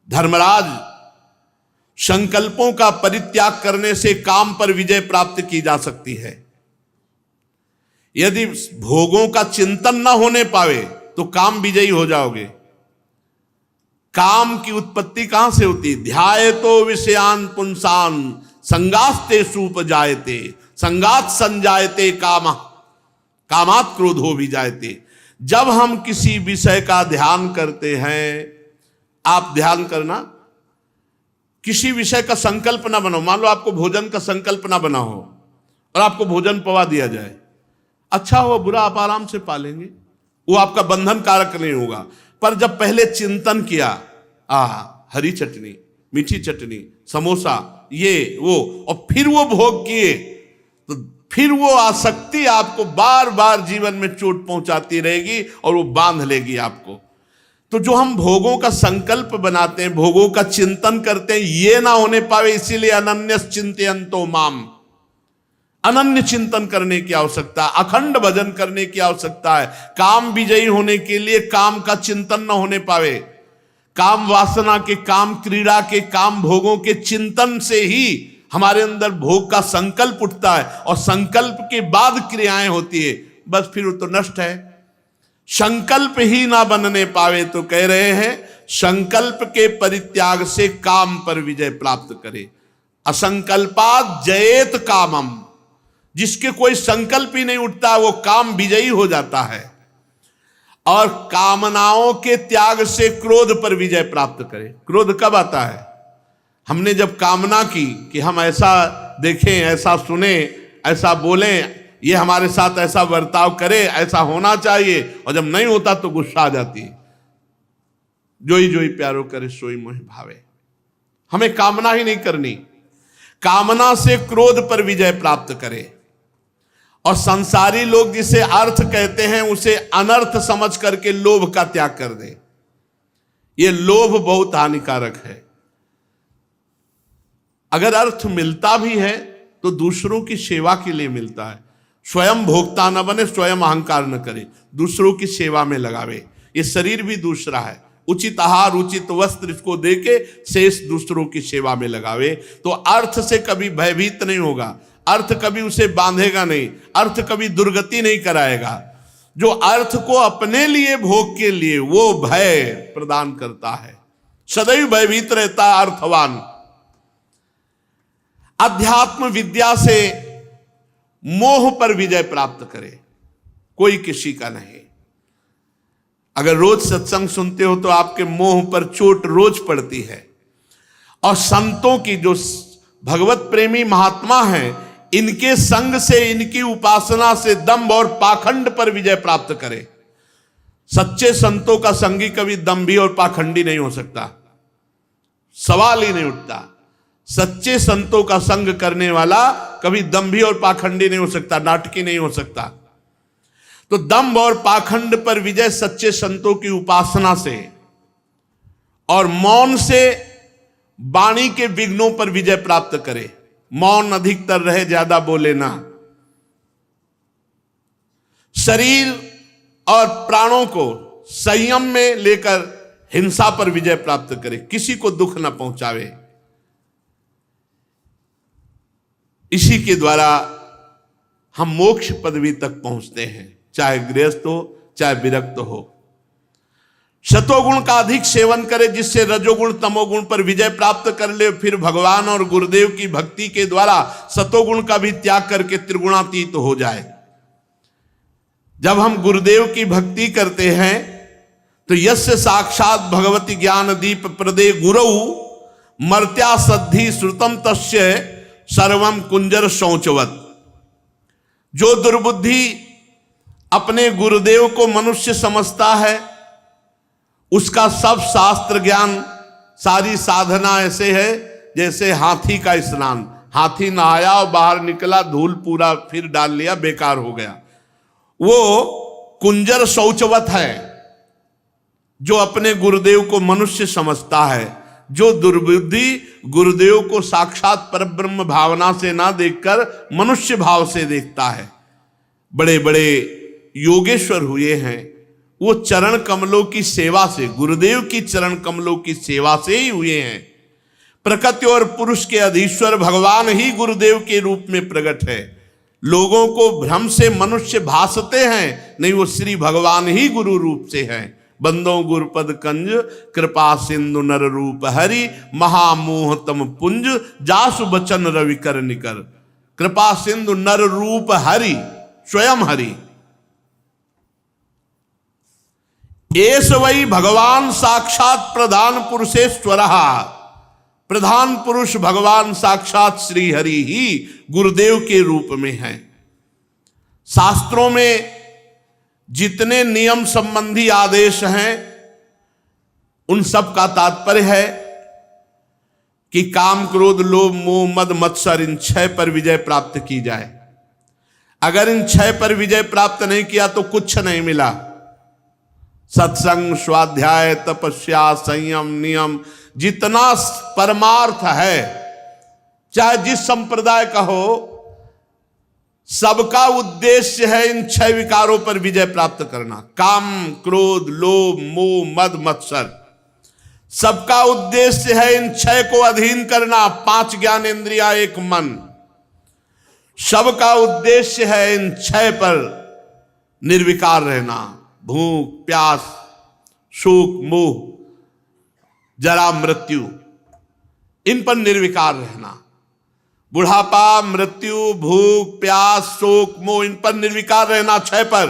[SPEAKER 1] धर्मराज, संकल्पों का परित्याग करने से काम पर विजय प्राप्त की जा सकती है। यदि भोगों का चिंतन न होने पावे तो काम विजयी हो जाओगे। काम की उत्पत्ति कहां से होती? ध्यायतो विषयान पुंसान संगास्ते सुपजायते, संगात संजायते काम, कामात क्रोधो भी जायते। जब हम किसी विषय का ध्यान करते हैं, आप ध्यान करना, किसी विषय का संकल्प ना बनो। मान लो आपको भोजन का संकल्प ना बना हो और आपको भोजन पवा दिया जाए, अच्छा हो बुरा आप आराम से पालेंगे, वो आपका बंधन कारक नहीं होगा। पर जब पहले चिंतन किया, हरी चटनी, मीठी चटनी, समोसा, ये वो, और फिर वो भोग किए, तो फिर वो आसक्ति आपको बार बार जीवन में चोट पहुंचाती रहेगी और वो बांध लेगी आपको। तो जो हम भोगों का संकल्प बनाते हैं, भोगों का चिंतन करते हैं, ये ना होने पावे, इसीलिए अनन्यस चिंतयन्तो माम, अनन्य चिंतन करने की आवश्यकता है, अखंड भजन करने की आवश्यकता है। काम विजयी होने के लिए काम का चिंतन न होने पावे, काम वासना के, काम क्रीड़ा के, काम भोगों के चिंतन से ही हमारे अंदर भोग का संकल्प उठता है और संकल्प के बाद क्रियाएं होती है, बस फिर वो तो नष्ट है। संकल्प ही ना बनने पावे तो कह रहे हैं संकल्प के परित्याग से काम पर विजय प्राप्त करे। असंकल्पात जयेत कामम, जिसके कोई संकल्प ही नहीं उठता वो काम विजयी हो जाता है। और कामनाओं के त्याग से क्रोध पर विजय प्राप्त करे। क्रोध कब आता है? हमने जब कामना की कि हम ऐसा देखें, ऐसा सुने, ऐसा बोलें, ये हमारे साथ ऐसा बर्ताव करे, ऐसा होना चाहिए, और जब नहीं होता तो गुस्सा आ जाती है। जोई जोई प्यारो करे सोई मोहि भावे। हमें कामना ही नहीं करनी, कामना से क्रोध पर विजय प्राप्त करे। और संसारी लोग जिसे अर्थ कहते हैं उसे अनर्थ समझ करके लोभ का त्याग कर दे। ये लोभ बहुत हानिकारक है। अगर अर्थ मिलता भी है तो दूसरों की सेवा के लिए मिलता है। स्वयं भोक्ता न बने, स्वयं अहंकार न करे, दूसरों की सेवा में लगावे। ये शरीर भी दूसरा है, उचित आहार, उचित वस्त्र इसको देके शेष दूसरों की सेवा में लगावे। तो अर्थ से कभी भयभीत नहीं होगा, अर्थ कभी उसे बांधेगा नहीं, अर्थ कभी दुर्गति नहीं कराएगा। जो अर्थ को अपने लिए, भोग के लिए, वो भय प्रदान करता है, सदैव भयभीत रहता है अर्थवान। अध्यात्म विद्या से मोह पर विजय प्राप्त करे, कोई किसी का नहीं। अगर रोज सत्संग सुनते हो तो आपके मोह पर चोट रोज पड़ती है। और संतों की, जो भगवत प्रेमी महात्मा हैं, इनके संग से, इनकी उपासना से दंभ और पाखंड पर विजय प्राप्त करे। सच्चे संतों का संगी कभी दंभी और पाखंडी नहीं हो सकता, सवाल ही नहीं उठता। सच्चे संतों का संग करने वाला कभी दंभी और पाखंडी नहीं हो सकता, नाटकी नहीं हो सकता। तो दंभ और पाखंड पर विजय सच्चे संतों की उपासना से, और मौन से वाणी के विघ्नों पर विजय प्राप्त करे। मौन अधिकतर रहे, ज्यादा बोले ना। शरीर और प्राणों को संयम में लेकर हिंसा पर विजय प्राप्त करे, किसी को दुख न पहुंचावे। इसी के द्वारा हम मोक्ष पदवी तक पहुंचते हैं, चाहे गृहस्थ हो चाहे विरक्त हो। शतोगुण का अधिक सेवन करे, जिससे रजोगुण तमोगुण पर विजय प्राप्त कर ले। फिर भगवान और गुरुदेव की भक्ति के द्वारा सतोगुण का भी त्याग करके त्रिगुणातीत हो जाए। जब हम गुरुदेव की भक्ति करते हैं तो यस्य साक्षात भगवती ज्ञान दीप प्रदे गुरु मर्त्या सद्धि श्रुतम तस्य सर्वम कुंजर शौचवत। जो दुर्बुद्धि अपने गुरुदेव को मनुष्य समझता है, उसका सब शास्त्र ज्ञान, सारी साधना ऐसे है जैसे हाथी का स्नान। हाथी नहाया और बाहर निकला, धूल पूरा फिर डाल लिया, बेकार हो गया। वो कुंजर शौचवत है जो अपने गुरुदेव को मनुष्य समझता है। जो दुर्बुद्धि गुरुदेव को साक्षात परब्रह्म भावना से ना देखकर मनुष्य भाव से देखता है। बड़े बड़े योगेश्वर हुए हैं, वो चरण कमलों की सेवा से, गुरुदेव की चरण कमलों की सेवा से ही हुए हैं। प्रकृति और पुरुष के अधीश्वर भगवान ही गुरुदेव के रूप में प्रकट है। लोगों को भ्रम से मनुष्य भासते हैं, नहीं, वो श्री भगवान ही गुरु रूप से हैं। बंदो गुरुपद कंज कृपा सिंधु नर रूप हरि, महामोह तम पुंज जासु बचन रवि कर निकर। कृपा सिंधु नर रूप हरि, स्वयं हरि। एस वही भगवान साक्षात प्रधान पुरुषेश्वर। प्रधान पुरुष भगवान साक्षात श्री हरि ही गुरुदेव के रूप में है। शास्त्रों में जितने नियम संबंधी आदेश हैं उन सब का तात्पर्य है कि काम क्रोध लोभ मोह मद मत्सर इन 6 पर विजय प्राप्त की जाए। अगर इन 6 पर विजय प्राप्त नहीं किया तो कुछ नहीं मिला। सत्संग, स्वाध्याय, तपस्या, संयम, नियम, जितना परमार्थ है, चाहे जिस संप्रदाय का हो, सबका उद्देश्य है इन 6 विकारों पर विजय प्राप्त करना। काम, क्रोध, लोभ, मोह, मद, मत्सर। सबका उद्देश्य है इन 6 को अधीन करना। 5 ज्ञानेंद्रिया, 1 मन। सबका उद्देश्य है इन 6 पर निर्विकार रहना। भूख, प्यास, शोक, मोह, जरा, मृत्यु, इन पर निर्विकार रहना। बुढ़ापा, मृत्यु, भूख, प्यास, शोक, मोह, इन पर निर्विकार रहना। 6 पर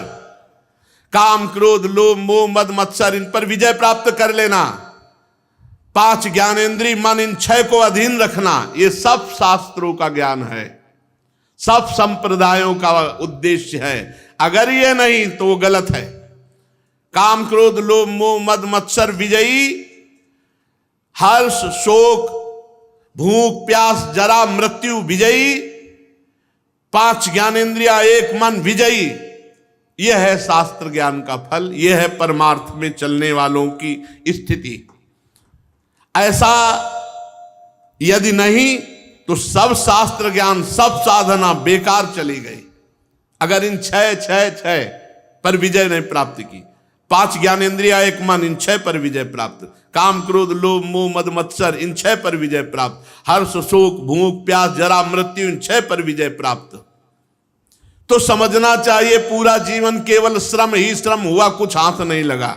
[SPEAKER 1] काम, क्रोध, लोभ, मोह, मद, मत्सर, इन पर विजय प्राप्त कर लेना। 5 ज्ञानेंद्रिय, मन, इन 6 को अधीन रखना। ये सब शास्त्रों का ज्ञान है, सब संप्रदायों का उद्देश्य है। अगर ये नहीं तो वो गलत है। काम, क्रोध, लोभ, मोह, मद, मत्सर विजयी, हर्ष, शोक, भूख, प्यास, जरा, मृत्यु विजयी, 5 ज्ञानेंद्रिया, 1 मन विजयी। यह है शास्त्र ज्ञान का फल, यह है परमार्थ में चलने वालों की स्थिति। ऐसा यदि नहीं तो सब शास्त्र ज्ञान, सब साधना बेकार चली गई। अगर इन 6 पर विजय नहीं प्राप्त की। 5 ज्ञानेंद्रिया, 1 मन, इन 6 पर विजय प्राप्त। काम, क्रोध, लोभ, मोह, मद, मत्सर, इन 6 पर विजय प्राप्त। हर्ष, शोक, भूख, प्यास, जरा, मृत्यु, इन 6 पर विजय प्राप्त। तो समझना चाहिए पूरा जीवन केवल श्रम ही श्रम हुआ, कुछ हाथ नहीं लगा।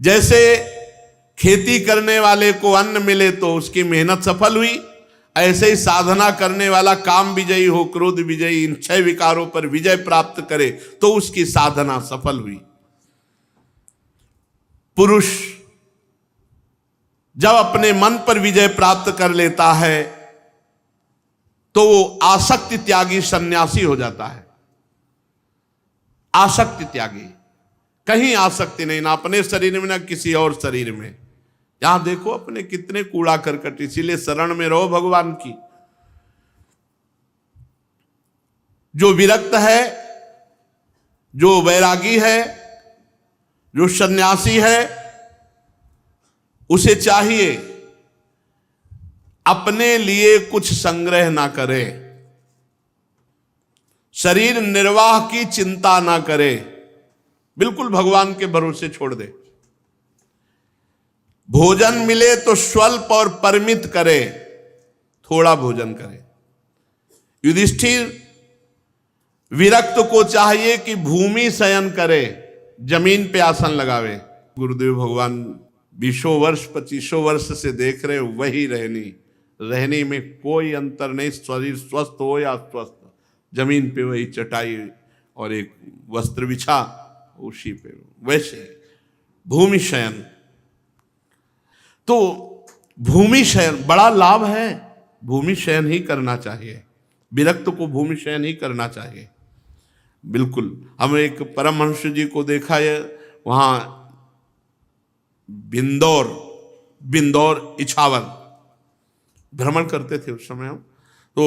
[SPEAKER 1] जैसे खेती करने वाले को अन्न मिले तो उसकी मेहनत सफल हुई, ऐसे ही साधना करने वाला काम विजयी हो, क्रोध विजयी, इन 6 विकारों पर विजय प्राप्त करे तो उसकी साधना सफल हुई। पुरुष जब अपने मन पर विजय प्राप्त कर लेता है तो वो आसक्ति त्यागी सन्यासी हो जाता है। आसक्ति त्यागी, कहीं आसक्ति नहीं, ना अपने शरीर में ना किसी और शरीर में। यहां देखो अपने कितने कूड़ा करकट, इसीलिए शरण में रहो भगवान की। जो विरक्त है, जो वैरागी है, जो सन्यासी है, उसे चाहिए अपने लिए कुछ संग्रह ना करे, शरीर निर्वाह की चिंता ना करे, बिल्कुल भगवान के भरोसे छोड़ दे। भोजन मिले तो स्वल्प और परिमित करे, थोड़ा भोजन करे। युधिष्ठिर विरक्त को चाहिए कि भूमि शयन करे, जमीन पे आसन लगावे। गुरुदेव भगवान 20 वर्ष 25 वर्ष से देख रहे, वही रहनी में कोई अंतर नहीं। शरीर स्वस्थ हो या अस्वस्थ, जमीन पे वही चटाई और एक वस्त्र बिछा उसी पे, वैसे भूमि शयन। तो भूमि शयन बड़ा लाभ है, भूमि शयन ही करना चाहिए। विरक्त को भूमि शयन ही करना चाहिए। बिल्कुल, हम एक परमहंस जी को देखा है, वहाँ बिंदौर इछावर भ्रमण करते थे उस समय हम। तो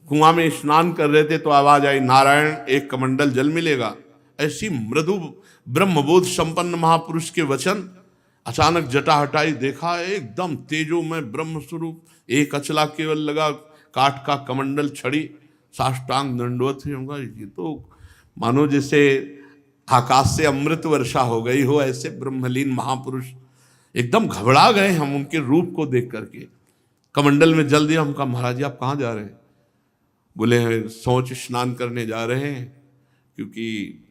[SPEAKER 1] कुआं में स्नान कर रहे थे तो आवाज आई, नारायण एक कमंडल जल मिलेगा। ऐसी मृदु ब्रह्मबोध संपन्न महापुरुष के वचन। अचानक जटा हटाई, देखा एकदम तेजो में ब्रह्म स्वरूप, एक अचला केवल लगा, काठ का कमंडल, छड़ी, साष्टांग दंडवत होगा। ये तो मानो जैसे आकाश से अमृत वर्षा हो गई हो, ऐसे ब्रह्मलीन महापुरुष। एकदम घबरा गए हम उनके रूप को देख करके। कमंडल में जल दिया। हम कहा, महाराज जी आप कहाँ जा रहे हैं? बोले सोच स्नान करने जा रहे हैं, क्योंकि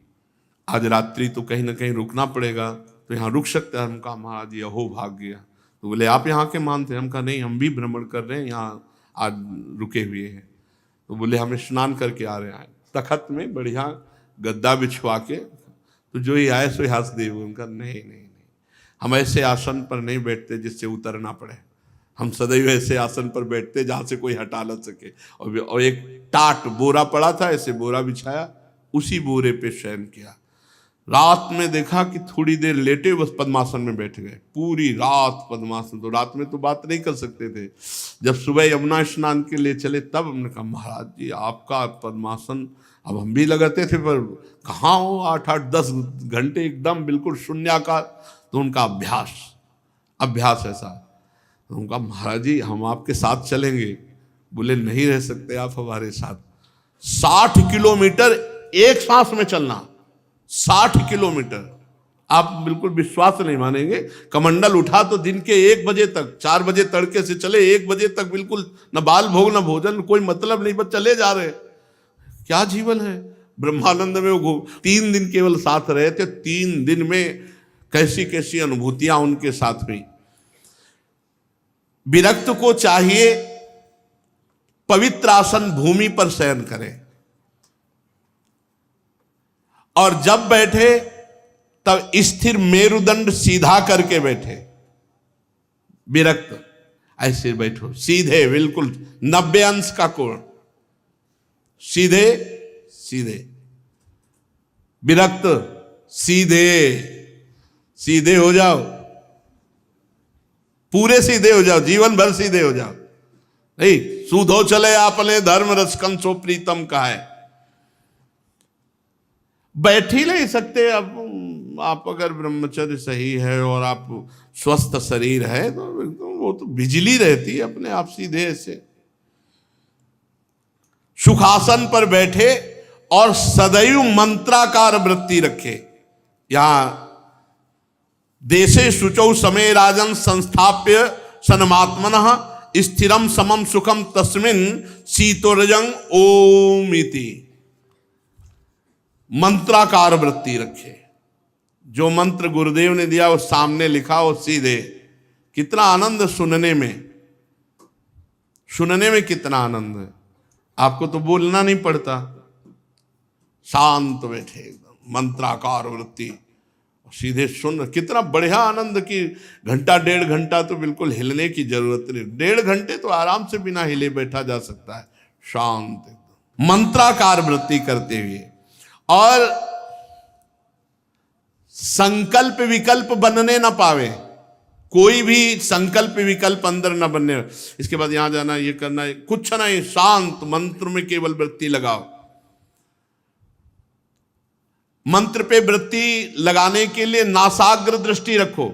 [SPEAKER 1] आज रात्रि तो कहीं ना कहीं रुकना पड़ेगा, तो यहाँ रुक सकते हैं। हम कहा, महाराज जी अहो भाग गया। तो बोले आप यहाँ के मानते? हम कहा नहीं, हम भी भ्रमण कर रहे हैं, यहाँ आज रुके हुए हैं। तो बोले हमें स्नान करके आ रहे हैं। तखत में बढ़िया गद्दा बिछवा के, तो जो ही आए सो हंस दे। उनका नहीं, हम ऐसे आसन पर नहीं बैठते जिससे उतरना पड़े। हम सदैव ऐसे आसन पर बैठते जहाँ से कोई हटा न सके। और एक टाट बोरा पड़ा था, ऐसे बोरा बिछाया, उसी बोरे पे शयन किया। रात में देखा कि थोड़ी देर लेटे, बस पद्मासन में बैठ गए। पूरी रात पद्मासन। तो रात में तो बात नहीं कर सकते थे। जब सुबह यमुना स्नान के लिए चले तब हमने कहा, महाराज जी आपका पद्मासन, अब हम भी लगाते थे पर कहाँ हो, 8-10 घंटे एकदम बिल्कुल शून्याकार। तो उनका अभ्यास ऐसा। तो उनका, महाराज जी हम आपके साथ चलेंगे। बोले नहीं रह सकते आप हमारे साथ। 60 किलोमीटर एक सांस में चलना, 60 किलोमीटर। आप बिल्कुल विश्वास नहीं मानेंगे, कमंडल उठा तो दिन के 1 बजे तक, 4 बजे तड़के से चले, 1 बजे तक बिल्कुल न बाल भोग न भोजन, कोई मतलब नहीं, बस चले जा रहे। क्या जीवन है। ब्रह्मानंद में वो 3 दिन केवल साथ रहे थे, 3 दिन में कैसी कैसी अनुभूतियां उनके साथ हुई। विरक्त को चाहिए पवित्र आसन भूमि पर शयन करे, और जब बैठे तब स्थिर मेरुदंड सीधा करके बैठे। विरक्त ऐसे बैठो, सीधे, बिल्कुल 90 अंश का कोण, सीधे सीधे। विरक्त सीधे, सीधे हो जाओ, पूरे सीधे हो जाओ, जीवन भर सीधे हो जाओ। नहीं, सूधो चले आपने धर्म रसकन सो प्रीतम का है। बैठ ही नहीं सकते। अब आप अगर ब्रह्मचर्य सही है और आप स्वस्थ शरीर है तो वो तो बिजली रहती है अपने आप सीधे ऐसे। सुखासन पर बैठे और सदैव मंत्राकार वृत्ति रखे। यहां देशे शुचौ समय राजन संस्थाप्य सनमात्मनः स्थिरम समम सुखम तस्मिन शीतोरजंग ओम इति। मंत्राकार वृत्ति रखे। जो मंत्र गुरुदेव ने दिया वो सामने लिखा, वो सीधे। कितना आनंद सुनने में कितना आनंद है। आपको तो बोलना नहीं पड़ता, शांत बैठे एकदम मंत्राकार वृत्ति, सीधे सुन। कितना बढ़िया आनंद की 1.5 घंटा तो बिल्कुल हिलने की जरूरत नहीं, 1.5 घंटे तो आराम से बिना हिले बैठा जा सकता है, शांत एकदम मंत्राकार वृत्ति करते हुए। और संकल्प विकल्प बनने ना पावे, कोई भी संकल्प विकल्प अंदर ना बनने। इसके बाद यहां जाना, ये करना, कुछ नहीं, शांत मंत्र में केवल वृत्ति लगाओ। मंत्र पे वृत्ति लगाने के लिए नासाग्र दृष्टि रखो।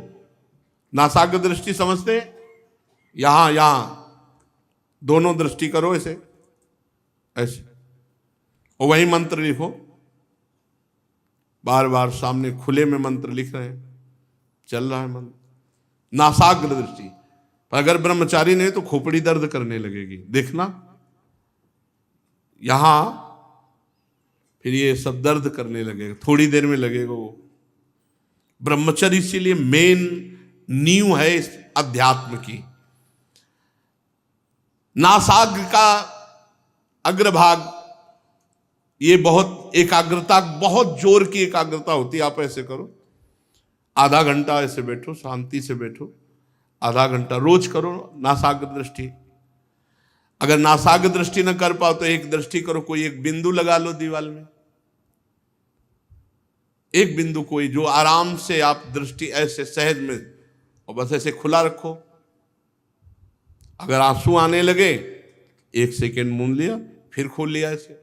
[SPEAKER 1] नासाग्र दृष्टि समझते? यहां दोनों दृष्टि करो ऐसे ऐसे, और वही मंत्र लिखो। बार बार सामने खुले में मंत्र लिख रहे हैं, चल रहा है मंत्र, नासाग्र दृष्टि। पर अगर ब्रह्मचारी नहीं तो खोपड़ी दर्द करने लगेगी, देखना यहां, फिर ये सब दर्द करने लगेगा, थोड़ी देर में लगेगा वो। ब्रह्मचर्य इसीलिए मेन नींव है इस अध्यात्म की। नासाग्र का अग्रभाग, ये बहुत एकाग्रता, बहुत जोर की एकाग्रता होती है। आप ऐसे करो, आधा घंटा ऐसे बैठो, शांति से बैठो, आधा घंटा रोज करो नासाग्र दृष्टि। अगर नासाग्र दृष्टि न कर पाओ तो एक दृष्टि करो, कोई एक बिंदु लगा लो दीवार में, एक बिंदु कोई, जो आराम से आप दृष्टि ऐसे सहज में, और बस ऐसे खुला रखो। अगर आंसू आने लगे 1 सेकेंड मूंद लिया, फिर खोल लिया ऐसे।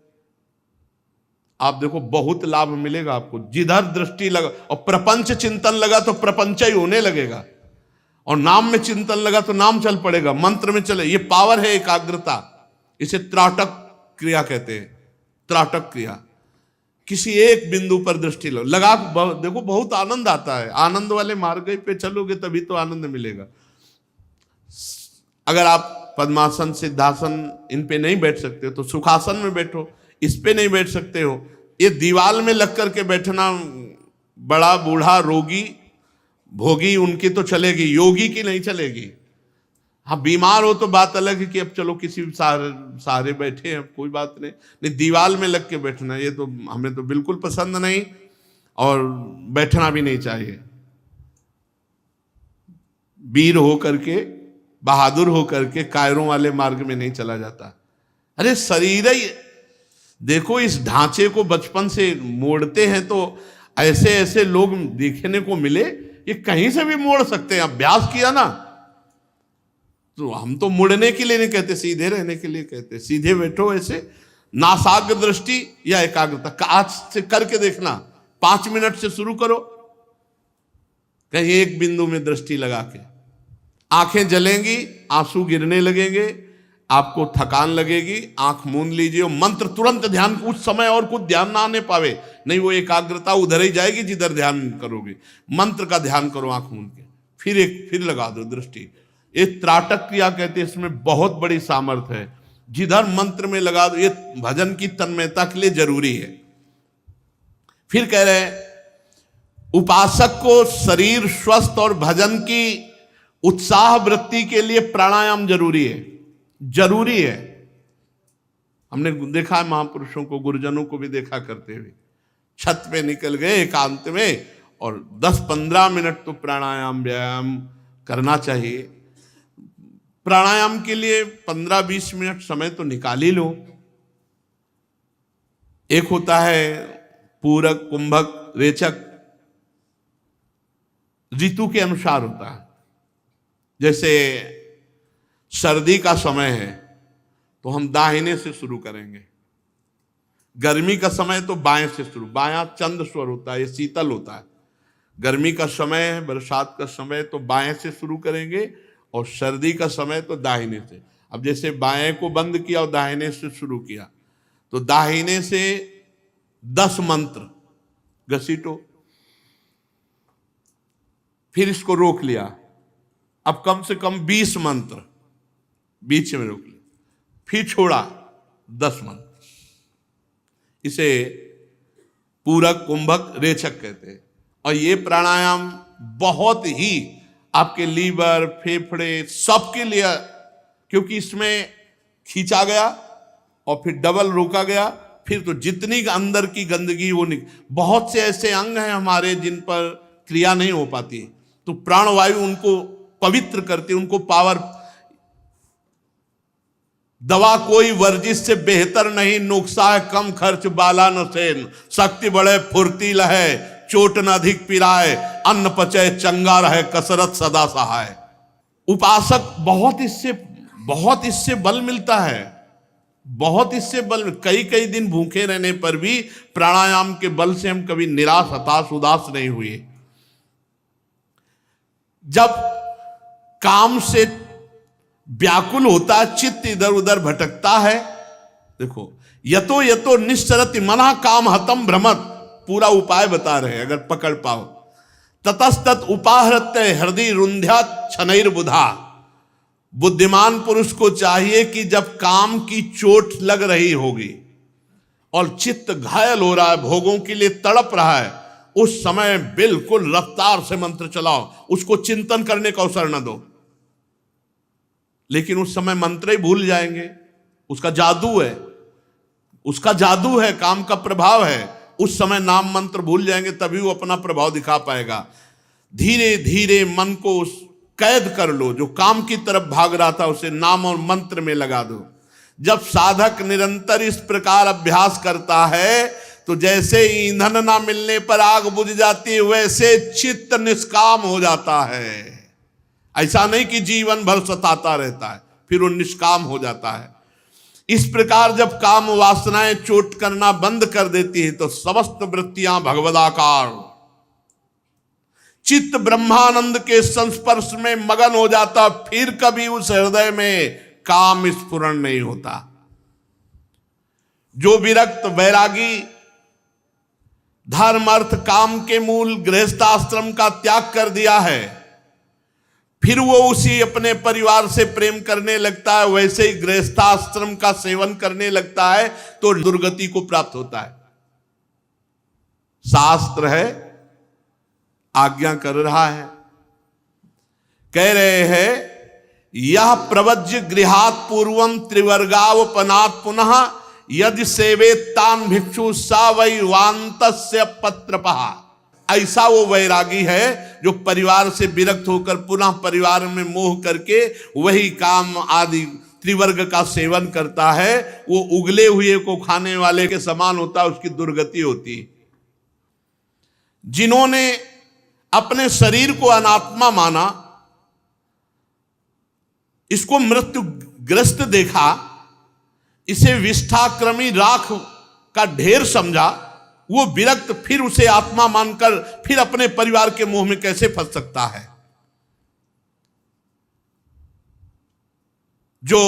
[SPEAKER 1] आप देखो बहुत लाभ मिलेगा आपको। जिधर दृष्टि लगा और प्रपंच चिंतन लगा तो प्रपंच ही होने लगेगा, और नाम में चिंतन लगा तो नाम चल पड़ेगा, मंत्र में चले। ये पावर है एकाग्रता, इसे त्राटक क्रिया कहते हैं। त्राटक क्रिया, किसी एक बिंदु पर दृष्टि लगा देखो, बहुत आनंद आता है। आनंद वाले मार्ग पे चलोगे तभी तो आनंद मिलेगा। अगर आप पद्मासन, सिद्धासन इन पे नहीं बैठ सकते तो सुखासन में बैठो। इस पे नहीं बैठ सकते हो, ये दीवाल में लग करके बैठना, बड़ा बूढ़ा रोगी भोगी उनकी तो चलेगी, योगी की नहीं चलेगी। हाँ, बीमार हो तो बात अलग है कि अब चलो किसी सहारे बैठे हैं, कोई बात नहीं। दीवाल में लग के बैठना, ये तो हमें तो बिल्कुल पसंद नहीं, और बैठना भी नहीं चाहिए। वीर हो करके, बहादुर हो करके कायरों वाले मार्ग में नहीं चला जाता। अरे शरीर ही देखो, इस ढांचे को बचपन से मोड़ते हैं तो ऐसे ऐसे लोग देखने को मिले, ये कहीं से भी मोड़ सकते हैं। अभ्यास किया ना, तो हम तो मुड़ने के लिए नहीं कहते, सीधे रहने के लिए कहते। सीधे बैठो ऐसे, नासाग्र दृष्टि या एकाग्रता आज से करके देखना। 5 मिनट से शुरू करो, कहीं एक बिंदु में दृष्टि लगा के। आंखें जलेंगी, आंसू गिरने लगेंगे, आपको थकान लगेगी, आंख मूंद लीजिए, मंत्र तुरंत ध्यान, उस समय और कुछ ध्यान ना आने पावे, नहीं वो एकाग्रता उधर ही जाएगी जिधर ध्यान करोगे। मंत्र का ध्यान करो आंख मूंद के, फिर लगा दो दृष्टि। ये त्राटक क्रिया कहते हैं, इसमें बहुत बड़ी सामर्थ्य है। जिधर मंत्र में लगा दो, ये भजन की तन्मयता के लिए जरूरी है। फिर कह रहे हैं उपासक को शरीर स्वस्थ और भजन की उत्साह वृत्ति के लिए प्राणायाम जरूरी है, जरूरी है। हमने देखा है महापुरुषों को, गुरुजनों को भी देखा करते हुए, छत पे निकल गए एकांत में और 10-15 मिनट तो प्राणायाम व्यायाम करना चाहिए। प्राणायाम के लिए 15-20 मिनट समय तो निकाल ही लो। एक होता है पूरक, कुंभक, रेचक, ऋतु के अनुसार होता है। जैसे सर्दी का समय है तो हम दाहिने से शुरू करेंगे, गर्मी का समय तो बाएं से शुरू, बायां चंद्र स्वर होता है, ये शीतल होता है। गर्मी का समय है, बरसात का समय तो बाएं से शुरू करेंगे, और सर्दी का समय तो दाहिने से। अब जैसे बाएं को बंद किया और दाहिने से शुरू किया, तो दाहिने से 10 मंत्र घसीटो, फिर इसको रोक लिया, अब कम से कम 20 मंत्र बीच में रोक लिया, फिर छोड़ा 10 मंत्र। इसे पूरक, कुंभक, रेचक कहते हैं। और ये प्राणायाम बहुत ही आपके लीवर, फेफड़े सबके लिए, क्योंकि इसमें खींचा गया और फिर डबल रोका गया, फिर तो जितनी अंदर की गंदगी वो बहुत से ऐसे अंग हैं हमारे जिन पर क्रिया नहीं हो पाती, तो प्राणवायु उनको पवित्र करती, उनको पावर। दवा कोई वर्जिश से बेहतर नहीं, नुक्सा है कम खर्च बाला नसेन, शक्ति बढ़े फुर्ती लहे, चोट न अधिक पिराए, अन्न पचे चंगा रहे, कसरत सदा सहाय। उपासक बहुत इससे बल मिलता है, बहुत इससे बल। कई दिन भूखे रहने पर भी प्राणायाम के बल से हम कभी निराश, हताश, उदास नहीं हुए। जब काम से व्याकुल होता है, चित्त इधर उधर भटकता है, देखो यतो निश्चरति मना काम हतम भ्रमत, पूरा उपाय बता रहे हैं अगर पकड़ पाओ। ततस्तत उपाहृत्य हृदय रुंध्या छनैर्बुधा, बुद्धिमान पुरुष को चाहिए कि जब काम की चोट लग रही होगी और चित्त घायल हो रहा है, भोगों के लिए तड़प रहा है, उस समय बिल्कुल रफ्तार से मंत्र चलाओ, उसको चिंतन करने का अवसर न दो। लेकिन उस समय मंत्र ही भूल जाएंगे, उसका जादू है, उसका जादू है, काम का प्रभाव है। उस समय नाम मंत्र भूल जाएंगे, तभी वो अपना प्रभाव दिखा पाएगा। धीरे धीरे मन को कैद कर लो, जो काम की तरफ भाग रहा था उसे नाम और मंत्र में लगा दो। जब साधक निरंतर इस प्रकार अभ्यास करता है तो जैसे ईंधन ना मिलने पर आग बुझ जाती है, वैसे चित्त निष्काम हो जाता है। ऐसा नहीं कि जीवन भर सताता रहता है, फिर वो निष्काम हो जाता है। इस प्रकार जब काम वासनाएं चोट करना बंद कर देती है तो समस्त वृत्तियां भगवदाकार, चित्त ब्रह्मानंद के संस्पर्श में मगन हो जाता, फिर कभी उस हृदय में काम स्फुरण नहीं होता। जो विरक्त वैरागी धर्म अर्थ काम के मूल गृहस्थाश्रम का त्याग कर दिया है, फिर वो उसी अपने परिवार से प्रेम करने लगता है, वैसे ही गृहस्थाश्रम का सेवन करने लगता है, तो दुर्गति को प्राप्त होता है। शास्त्र है, आज्ञा कर रहा है, कह रहे हैं यह प्रवज्य गृहात पूर्वम त्रिवर्गावपनात् पुनः यदि सेवे तान भिक्षु सा वै वान्तस्य पत्रपहा। ऐसा वो वैरागी है जो परिवार से विरक्त होकर पुनः परिवार में मोह करके वही काम आदि त्रिवर्ग का सेवन करता है, वो उगले हुए को खाने वाले के समान होता है, उसकी दुर्गति होती है। जिन्होंने अपने शरीर को अनात्मा माना, इसको मृत्युग्रस्त देखा, इसे विष्ठाक्रमी राख का ढेर समझा, वो विरक्त फिर उसे आत्मा मानकर फिर अपने परिवार के मोह में कैसे फंस सकता है। जो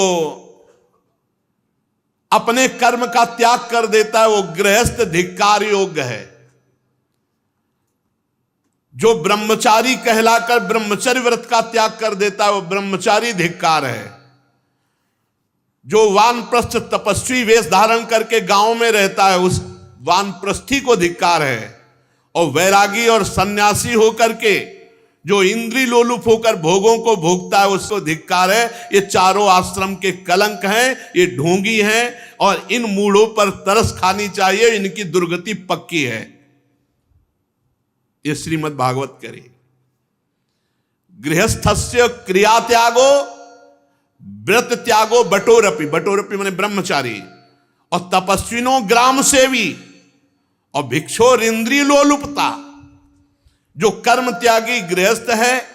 [SPEAKER 1] अपने कर्म का त्याग कर देता है वो गृहस्थ धिक्कार योग्य है। जो ब्रह्मचारी कहलाकर ब्रह्मचर्य व्रत का त्याग कर देता है वो ब्रह्मचारी धिक्कार है। जो वानप्रस्थ तपस्वी वेश धारण करके गांव में रहता है उस वानप्रस्थी को धिक्कार है। और वैरागी और सन्यासी होकर के जो इंद्रिय लोलुप होकर भोगों को भोगता है उसको धिक्कार है। ये चारों आश्रम के कलंक हैं, ये ढोंगी हैं और इन मूढ़ों पर तरस खानी चाहिए, इनकी दुर्गति पक्की है। ये श्रीमद् भागवत करे। गृहस्थस्य क्रिया त्यागो व्रत त्यागो बटोरपि, बटोरपि माने ब्रह्मचारी, और तपस्विनो ग्राम सेवी, और भिक्षोर इंद्रिय लोलुपता। जो कर्म त्यागी गृहस्थ है,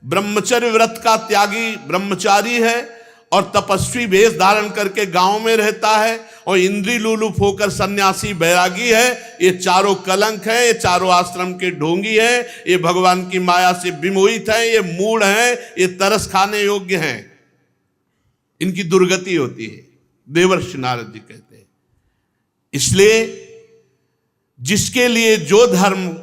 [SPEAKER 1] ब्रह्मचर्य व्रत का त्यागी ब्रह्मचारी है, और तपस्वी वेश धारण करके गांव में रहता है, और इंद्रिय लोलुप होकर सन्यासी बैरागी है, ये चारों कलंक है, ये चारों आश्रम के ढोंगी है, ये भगवान की माया से विमोहित है, ये मूढ़ है, ये तरस खाने योग्य हैं, इनकी दुर्गति होती है। देवर्षि नारद जी कहते हैं। इसलिए जिसके लिए जो धर्म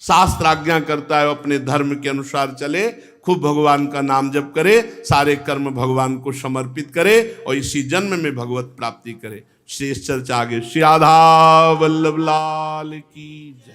[SPEAKER 1] शास्त्र आज्ञा करता है वो अपने धर्म के अनुसार चले, खूब भगवान का नाम जप करे, सारे कर्म भगवान को समर्पित करे और इसी जन्म में भगवत प्राप्ति करे। शेष चर्चा आगे। श्री राधा वल्लभ लाल की जय।